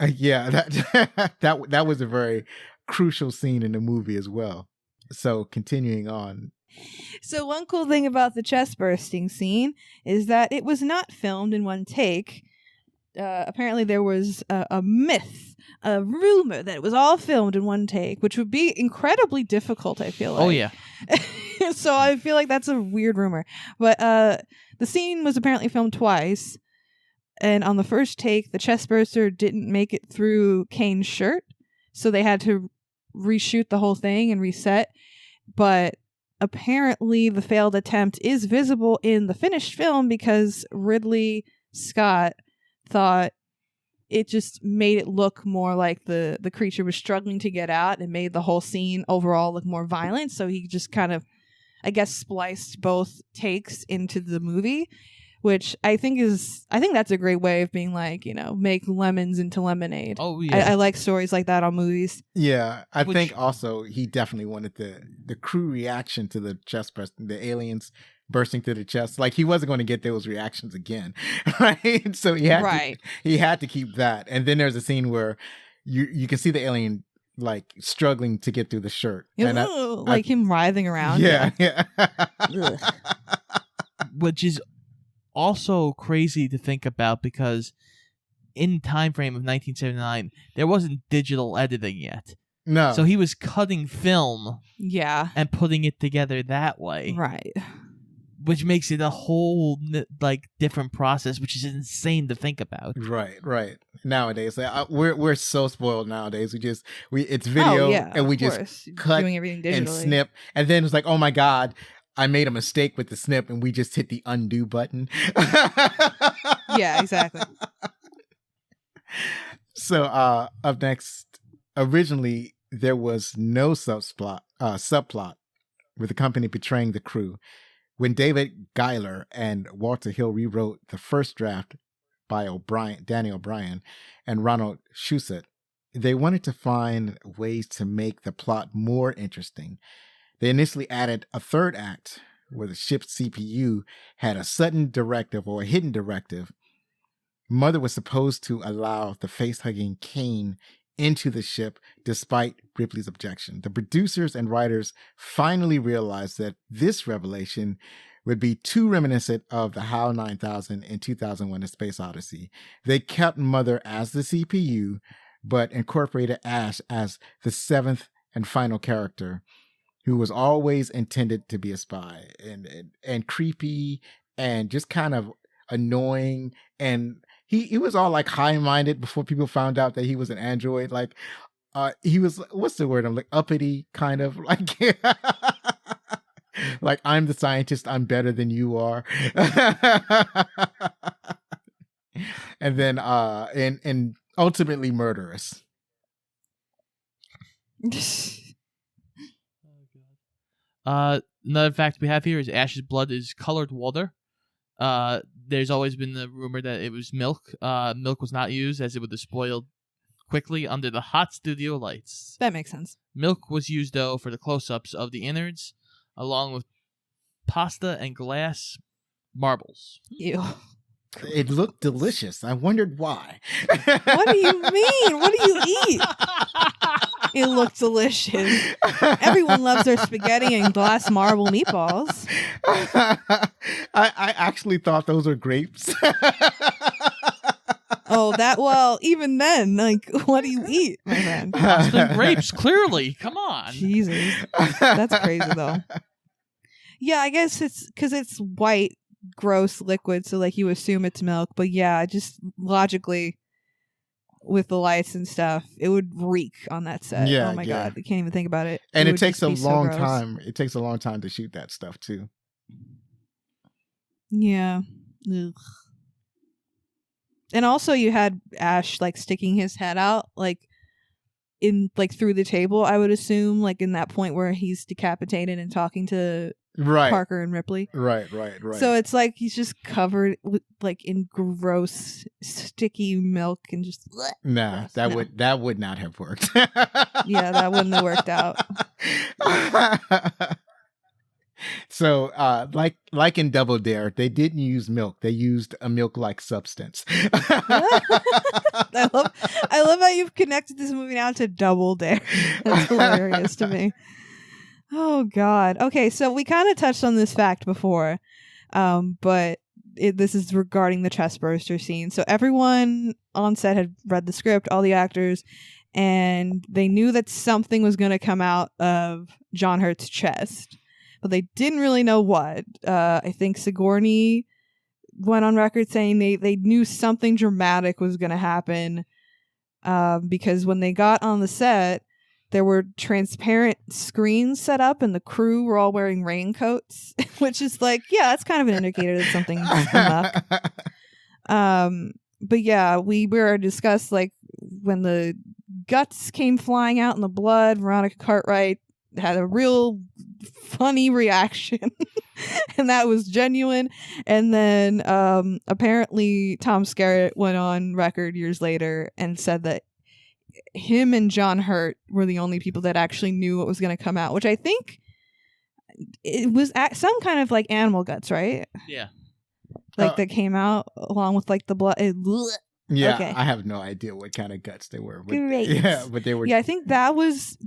yeah, that was a very crucial scene in the movie as well. So, continuing on. So, one cool thing about the chest bursting scene is that it was not filmed in one take. apparently there was a myth, a rumor that it was all filmed in one take, which would be incredibly difficult, I feel like. Oh, yeah. So I feel like that's a weird rumor. But the scene was apparently filmed twice. And on the first take, the chestburster didn't make it through Kane's shirt. So they had to reshoot the whole thing and reset. But apparently the failed attempt is visible in the finished film because Ridley Scott thought it just made it look more like the creature was struggling to get out and made the whole scene overall look more violent. So he just kind of, I guess, spliced both takes into the movie, which I think that's a great way of being like, make lemons into lemonade. Oh, yeah. I like stories like that on movies. Yeah, I think also he definitely wanted the crew reaction to the chest burst, the aliens bursting through the chest. Like, he wasn't going to get those reactions again, right? So he had to keep that. And then there's a scene where you can see the alien like struggling to get through the shirt, and him writhing around. Yeah. Which is also crazy to think about because in the time frame of 1979, there wasn't digital editing yet. No. So he was cutting film, and putting it together that way, right? Which makes it a whole different process, which is insane to think about. Right. Nowadays, we're so spoiled nowadays. It's video, and we just cut doing everything digitally and snip, and then it's like, oh my god, I made a mistake with the snip, and we just hit the undo button. Yeah, exactly. So up next, originally there was no subplot with the company betraying the crew. When David Giler and Walter Hill rewrote the first draft by Danny O'Brien and Ronald Shusett, they wanted to find ways to make the plot more interesting. They initially added a third act where the ship's CPU had a sudden directive or a hidden directive. Mother was supposed to allow the face-hugging Kane into the ship despite Ripley's objection. The producers and writers finally realized that this revelation would be too reminiscent of the HAL 9000 in 2001: A Space Odyssey. They kept Mother as the CPU, but incorporated Ash as the seventh and final character, who was always intended to be a spy and creepy and just kind of annoying. And he was all like high-minded before people found out that he was an android. Like, he was, what's the word? I'm like uppity, kind of like, like, I'm the scientist, I'm better than you are. And then, and ultimately murderous. Another fact we have here is Ash's blood is colored water. There's always been the rumor that it was milk. Milk was not used as it would have spoiled quickly under the hot studio lights. That makes sense. Milk was used, though, for the close-ups of the innards, along with pasta and glass marbles. Ew. It looked delicious. I wondered why. What do you mean? What do you eat? It looked delicious. Everyone loves their spaghetti and glass marble meatballs. I actually thought those were grapes. Well, even then, like, what do you eat, my friend? Pasta and grapes, clearly. Come on. Jesus. That's crazy, though. Yeah, I guess it's because it's white, gross liquid, so, like, you assume it's milk. But, yeah, just logically, with the lights and stuff, it would reek on that set. Yeah, oh my god, I can't even think about it. And it takes a long time. It takes a long time to shoot that stuff too. Yeah. Ugh. And also you had Ash like sticking his head out like through the table, I would assume, like in that point where he's decapitated and talking to Parker and Ripley. Right. So it's like he's just covered with, like, in gross, sticky milk and just. Nah, that would not have worked. Yeah, that wouldn't have worked out. So, like in Double Dare, they didn't use milk; they used a milk-like substance. I love how you've connected this movie now to Double Dare. That's hilarious to me. Oh God. Okay, so we kind of touched on this fact before, but this is regarding the chest burster scene. So everyone on set had read the script, all the actors, and they knew that something was going to come out of John Hurt's chest, but they didn't really know what. I think Sigourney went on record saying they knew something dramatic was going to happen, because when they got on the set, there were transparent screens set up and the crew were all wearing raincoats, which is like, yeah, that's kind of an indicator that something's up. But yeah, we were discussed, like, when the guts came flying out in the blood, Veronica Cartwright had a real funny reaction and that was genuine. And then apparently Tom Skerritt went on record years later and said that him and John Hurt were the only people that actually knew what was going to come out, which I think it was some kind of like animal guts, right? Yeah. Like that came out along with like the blood. Yeah, okay. I have no idea what kind of guts they were. But, Great. Yeah, but they were. Yeah, I think that was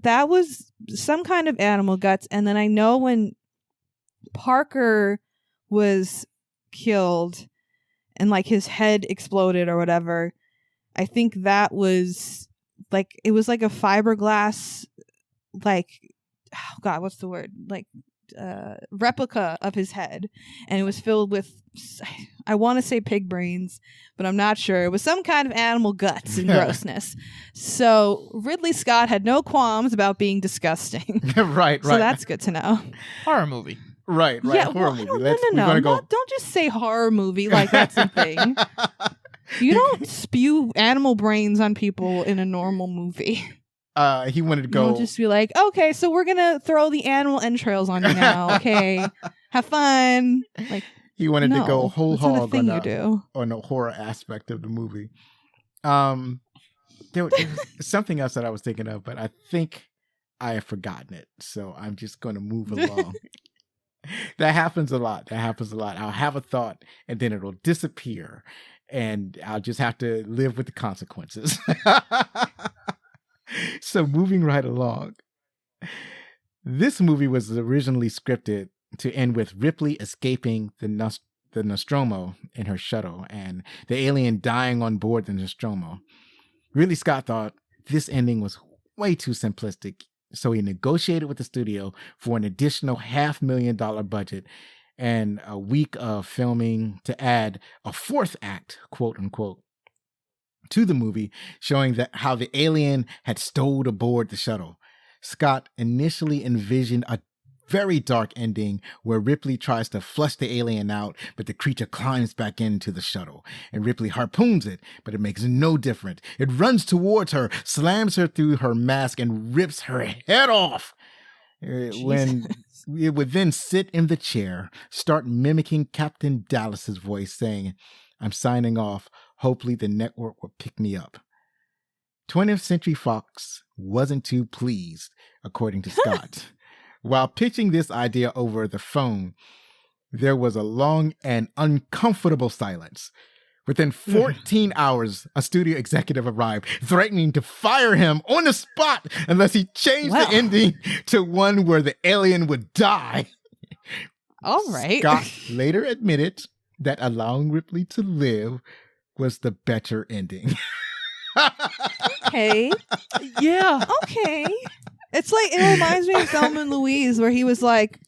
some kind of animal guts. And then I know when Parker was killed and like his head exploded or whatever, I think that was like, it was like a fiberglass, like, oh God, what's the word? Like replica of his head, and it was filled with, I want to say pig brains, but I'm not sure. It was some kind of animal guts and grossness. So Ridley Scott had no qualms about being disgusting. right. So that's good to know. Horror movie. Right. Yeah, horror well, movie. no. Don't just say horror movie like that's a thing. You don't spew animal brains on people in a normal movie. He wanted to go. You don't just be like, okay, so we're gonna throw the animal entrails on you now. Okay, have fun. Like, he wanted to go whole that's not a hog thing you do. on the horror aspect of the movie. There was something else that I was thinking of, but I think I have forgotten it. So I'm just going to move along. That happens a lot. I'll have a thought and then it'll disappear. And I'll just have to live with the consequences. So moving right along. This movie was originally scripted to end with Ripley escaping the Nostromo in her shuttle and the alien dying on board the Nostromo. Ridley Scott thought this ending was way too simplistic, so he negotiated with the studio for an additional $500,000 budget and a week of filming to add a fourth act, quote unquote, to the movie, showing that how the alien had stowed aboard the shuttle. Scott initially envisioned a very dark ending where Ripley tries to flush the alien out, but the creature climbs back into the shuttle, and Ripley harpoons it, but it makes no difference. It runs towards her, slams her through her mask, and rips her head off. When it would then sit in the chair, start mimicking Captain Dallas's voice, saying, "I'm signing off. Hopefully the network will pick me up." 20th Century Fox wasn't too pleased, according to Scott. While pitching this idea over the phone, there was a long and uncomfortable silence. Within 14 hours, a studio executive arrived, threatening to fire him on the spot unless he changed the ending to one where the alien would die. All right. Scott later admitted that allowing Ripley to live was the better ending. Okay. Yeah. Okay. It's like, it reminds me of Thelma and Louise, where he was like,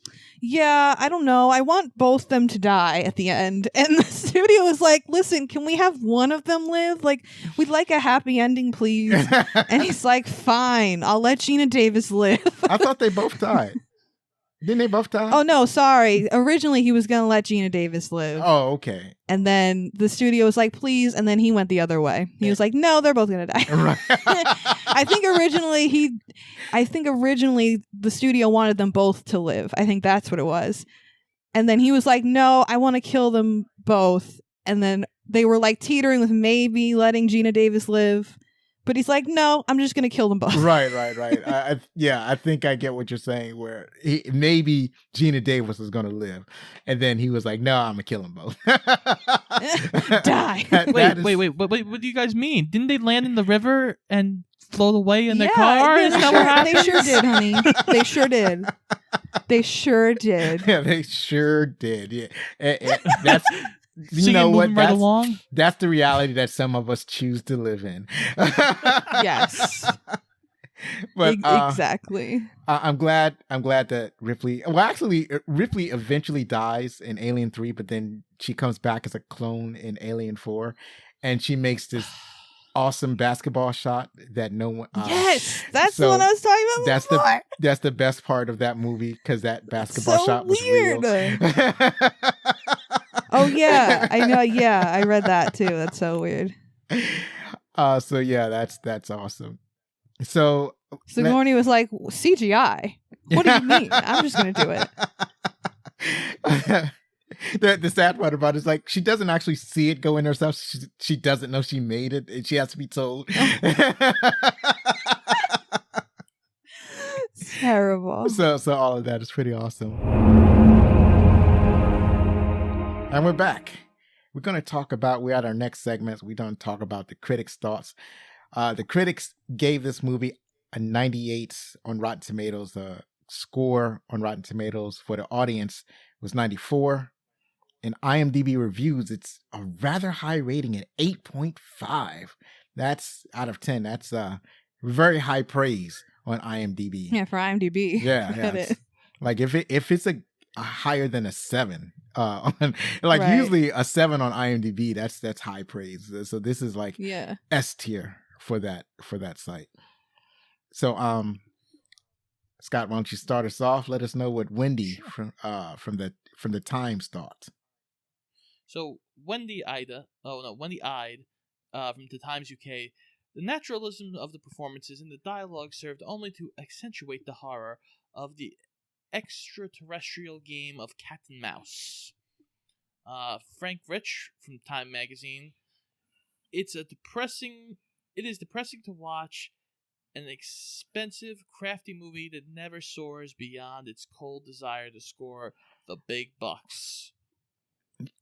yeah, I don't know, I want both them to die at the end. And the studio was like, listen, can we have one of them live? Like, we'd like a happy ending, please. And he's like, fine, I'll let Gina Davis live. I thought they both died. Didn't they both die? Oh, no, sorry. Originally, he was going to let Gina Davis live. Oh, okay. And then the studio was like, please. And then he went the other way. He was like, no, they're both going to die. Right. I think originally the studio wanted them both to live. I think that's what it was. And then he was like, no, I want to kill them both. And then they were like teetering with maybe letting Gina Davis live. But he's like, no, I'm just going to kill them both. Right. I think I get what you're saying, where maybe Gina Davis was going to live. And then he was like, no, I'm going to kill them both. Die. Wait, what do you guys mean? Didn't they land in the river and float away in their car? car? Isn't that what happened? They sure did, honey. They sure did. They sure did. Yeah, they sure did. Yeah. Singing, know what? moving right along. That's the reality that some of us choose to live in. Yes. But exactly. I'm glad that Ripley. Well, actually, Ripley eventually dies in Alien 3, but then she comes back as a clone in Alien 4, and she makes this awesome basketball shot that no one. Yes, that's the one I was talking about. That's the best part of that movie, because that basketball so shot was weird. real. Oh yeah, I know. Yeah, I read that too. That's so weird. So yeah, that's awesome. So Sigourney was like, CGI. What do you mean? I'm just gonna do it. The sad part about it is, like, she doesn't actually see it go in herself. She doesn't know she made it, and she has to be told. Terrible. So all of that is pretty awesome. And we're back. We're going to talk about, we're at our next segment. We're going to talk about the critics' thoughts. The critics gave this movie a 98 on Rotten Tomatoes. The score on Rotten Tomatoes for the audience was 94. In IMDb reviews, it's a rather high rating at 8.5. That's out of 10. That's very high praise on IMDb. Yeah, for IMDb. Yeah. Like if it's a higher than a 7, like Right. usually a 7 on IMDb, that's high praise. So this is like S tier for that site. So Scott, why don't you start us off? Let us know what Wendy from the Times thought. So Wendy eyed from the Times UK. The naturalism of the performances and the dialogue served only to accentuate the horror of the extraterrestrial game of cat and mouse. Frank Rich from Time Magazine. It is depressing to watch an expensive, crafty movie that never soars beyond its cold desire to score the big bucks.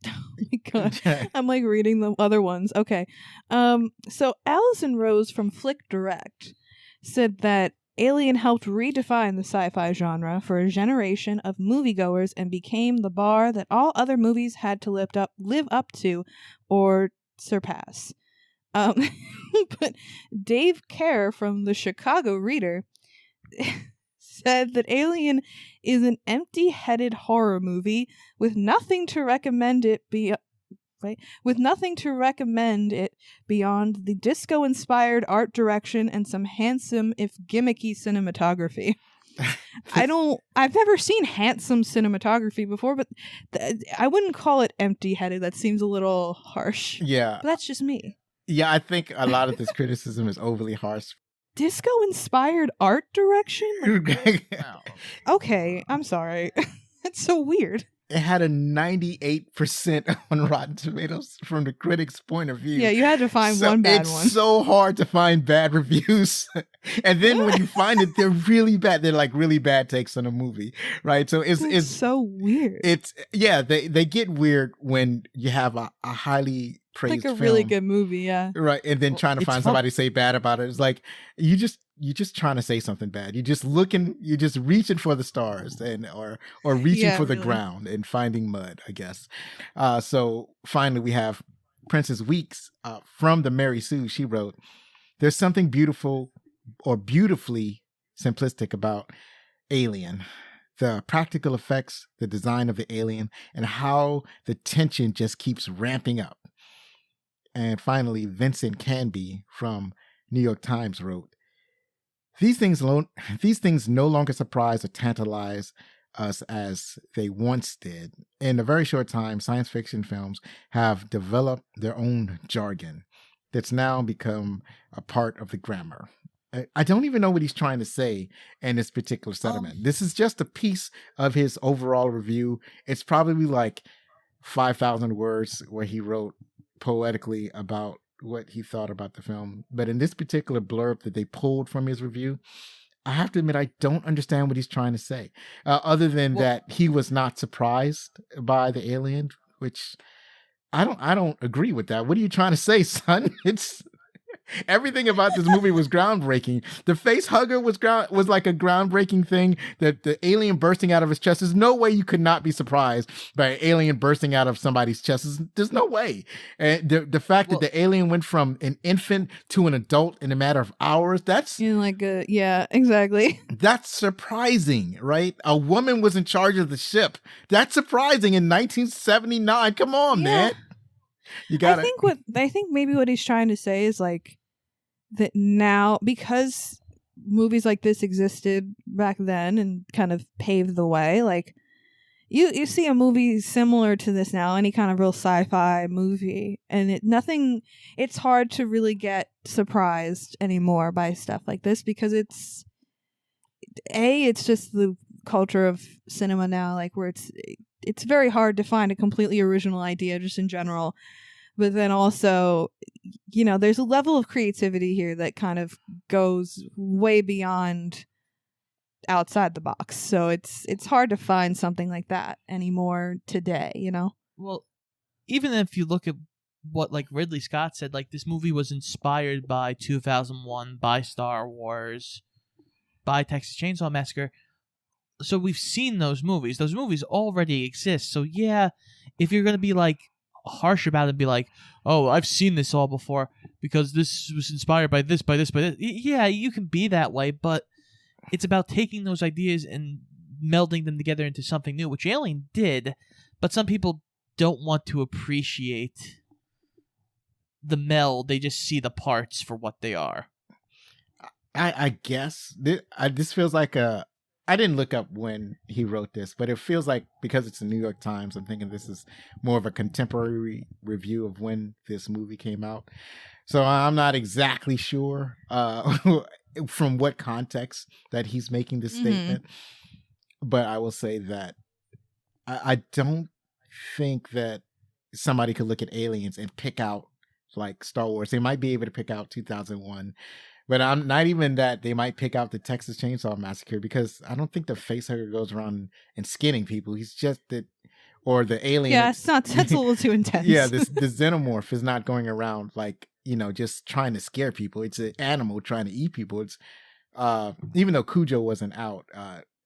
Oh my god. I'm like reading the other ones. Okay. So Allison Rose from Flick Direct said that Alien helped redefine the sci-fi genre for a generation of moviegoers and became the bar that all other movies had to live up to or surpass. But Dave Kerr from the Chicago Reader said that Alien is an empty-headed horror movie with nothing to recommend it beyond the disco-inspired art direction and some handsome, if gimmicky, cinematography. I've never seen handsome cinematography before, but I wouldn't call it empty-headed. That seems a little harsh. Yeah. But that's just me. Yeah, I think a lot of this criticism is overly harsh. Disco-inspired art direction? Okay, I'm sorry. That's so weird. It had a 98% on Rotten Tomatoes from the critics' point of view. Yeah, you had to find one bad one. It's so hard to find bad reviews. And then when you find it, they're really bad. They're like really bad takes on a movie, right? So it's so weird. They get weird when you have a highly praised like a film, really good movie, yeah. Right, and then trying to find somebody to say bad about it. It's like you're just trying to say something bad. You're just reaching for the stars or reaching for the ground and finding mud, I guess. So finally we have Princess Weeks from the Mary Sue. She wrote, "There's something beautiful or beautifully simplistic about Alien. The practical effects, the design of the alien, and how the tension just keeps ramping up." And finally, Vincent Canby from New York Times wrote, These things no longer surprise or tantalize us as they once did. In a very short time, science fiction films have developed their own jargon that's now become a part of the grammar. I don't even know what he's trying to say in this particular sentiment. This is just a piece of his overall review. It's probably like 5,000 words where he wrote poetically about what he thought about the film. But in this particular blurb that they pulled from his review, I have to admit I don't understand what he's trying to say, other than that he was not surprised by the alien, which I don't agree with that. What are you trying to say, son? Everything about this movie was groundbreaking. The face hugger was like a groundbreaking thing. That the alien bursting out of his chest. There's no way you could not be surprised by an alien bursting out of somebody's chest. There's no way. And the fact that the alien went from an infant to an adult in a matter of hours, that's yeah, exactly. That's surprising, right? A woman was in charge of the ship. That's surprising in 1979. Come on, man. You got I think maybe what he's trying to say is like that now, because movies like this existed back then and kind of paved the way, like you see a movie similar to this now, any kind of real sci-fi movie, and it's hard to really get surprised anymore by stuff like this, because it's just the culture of cinema now, like where it's very hard to find a completely original idea just in general. But then also, you know, there's a level of creativity here that kind of goes way beyond outside the box. So it's hard to find something like that anymore today, you know? Well, even if you look at what like Ridley Scott said, like this movie was inspired by 2001, by Star Wars, by Texas Chainsaw Massacre. So we've seen those movies. Those movies already exist. So yeah, if you're going to be like harsh about it and be like, oh, I've seen this all before because this was inspired by this, by this, by this. Yeah, you can be that way, but it's about taking those ideas and melding them together into something new, which Alien did, but some people don't want to appreciate the meld. They just see the parts for what they are. I guess this feels like I didn't look up when he wrote this, but it feels like, because it's the New York Times, I'm thinking this is more of a contemporary review of when this movie came out. So I'm not exactly sure from what context that he's making this statement. But I will say that I don't think that somebody could look at Aliens and pick out like Star Wars. They might be able to pick out 2001. But I'm not even that. They might pick out the Texas Chainsaw Massacre, because I don't think the facehugger goes around and skinning people. He's just or the alien. Yeah, that's a little too intense. Yeah, the xenomorph is not going around like, you know, just trying to scare people. It's an animal trying to eat people. It's even though Cujo wasn't out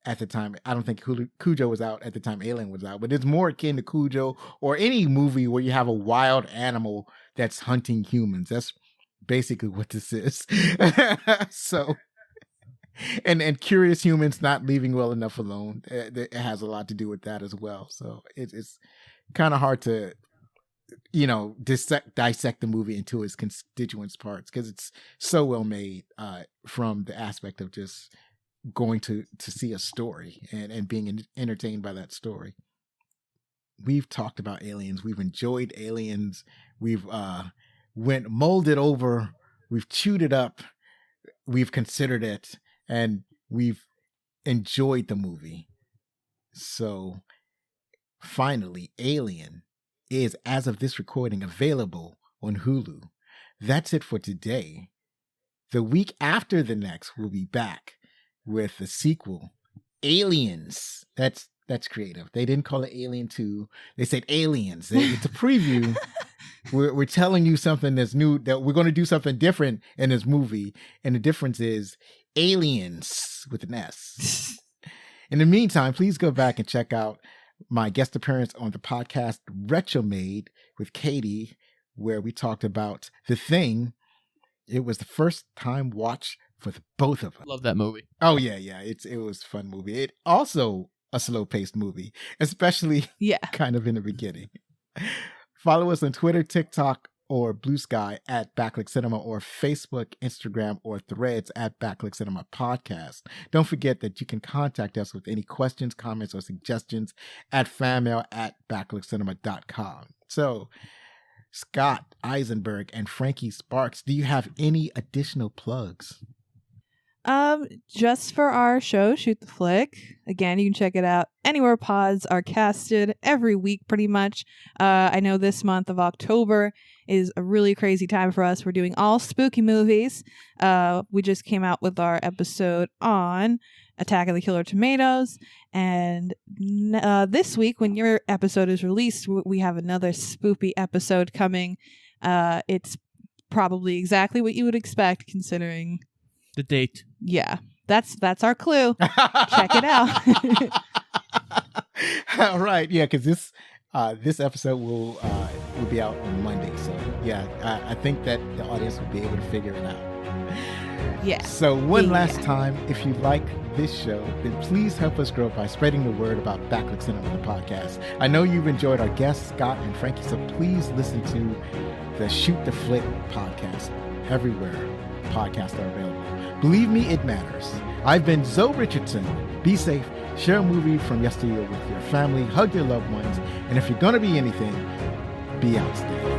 at the time. I don't think Cujo was out at the time Alien was out, but it's more akin to Cujo or any movie where you have a wild animal that's hunting humans. That's basically what this is. So, and curious humans not leaving well enough alone. It has a lot to do with that as well. So it's kind of hard to, you know, dissect the movie into its constituent parts, because it's so well made from the aspect of just going to see a story and being entertained by that story. We've talked about Aliens. We've enjoyed Aliens. We've went molded over, we've chewed it up, we've considered it, and we've enjoyed the movie. So finally, Alien is, as of this recording, available on Hulu. That's it for today. The week after the next, we'll be back with the sequel, Aliens. That's creative. They didn't call it Alien 2. They said Aliens. It's a preview. We're telling you something that's new, that we're going to do something different in this movie. And the difference is Aliens with an S. In the meantime, please go back and check out my guest appearance on the podcast Retromade with Katie, where we talked about The Thing. It was the first time watch for both of us. Love that movie. Oh, yeah. It was a fun movie. It also a slow-paced movie, especially kind of in the beginning. Follow us on Twitter, TikTok, or Blue Sky at Backlick Cinema, or Facebook, Instagram, or Threads at Backlick Cinema Podcast. Don't forget that you can contact us with any questions, comments, or suggestions at fanmail@backlickcinema.com. So, Scott Eisenberg and Frankie Sparks, do you have any additional plugs? Just for our show, Shoot the Flick. Again, you can check it out anywhere pods are casted, every week pretty much. I know this month of October is a really crazy time for us. We're doing all spooky movies. We just came out with our episode on Attack of the Killer Tomatoes, and this week, when your episode is released, we have another spoopy episode coming. It's probably exactly what you would expect considering. The date. Yeah, that's our clue. Check it out. All right, yeah, because this episode will be out on Monday. So yeah, I think that the audience will be able to figure it out. Yeah. So one last time, if you like this show, then please help us grow by spreading the word about Backlit Cinema, the podcast. I know you've enjoyed our guests, Scott and Frankie, so please listen to the Shoot the Flick podcast everywhere podcasts are available. Believe me, it matters. I've been Zoe Richardson. Be safe, share a movie from yesteryear with your family, hug your loved ones, and if you're going to be anything, be outstanding.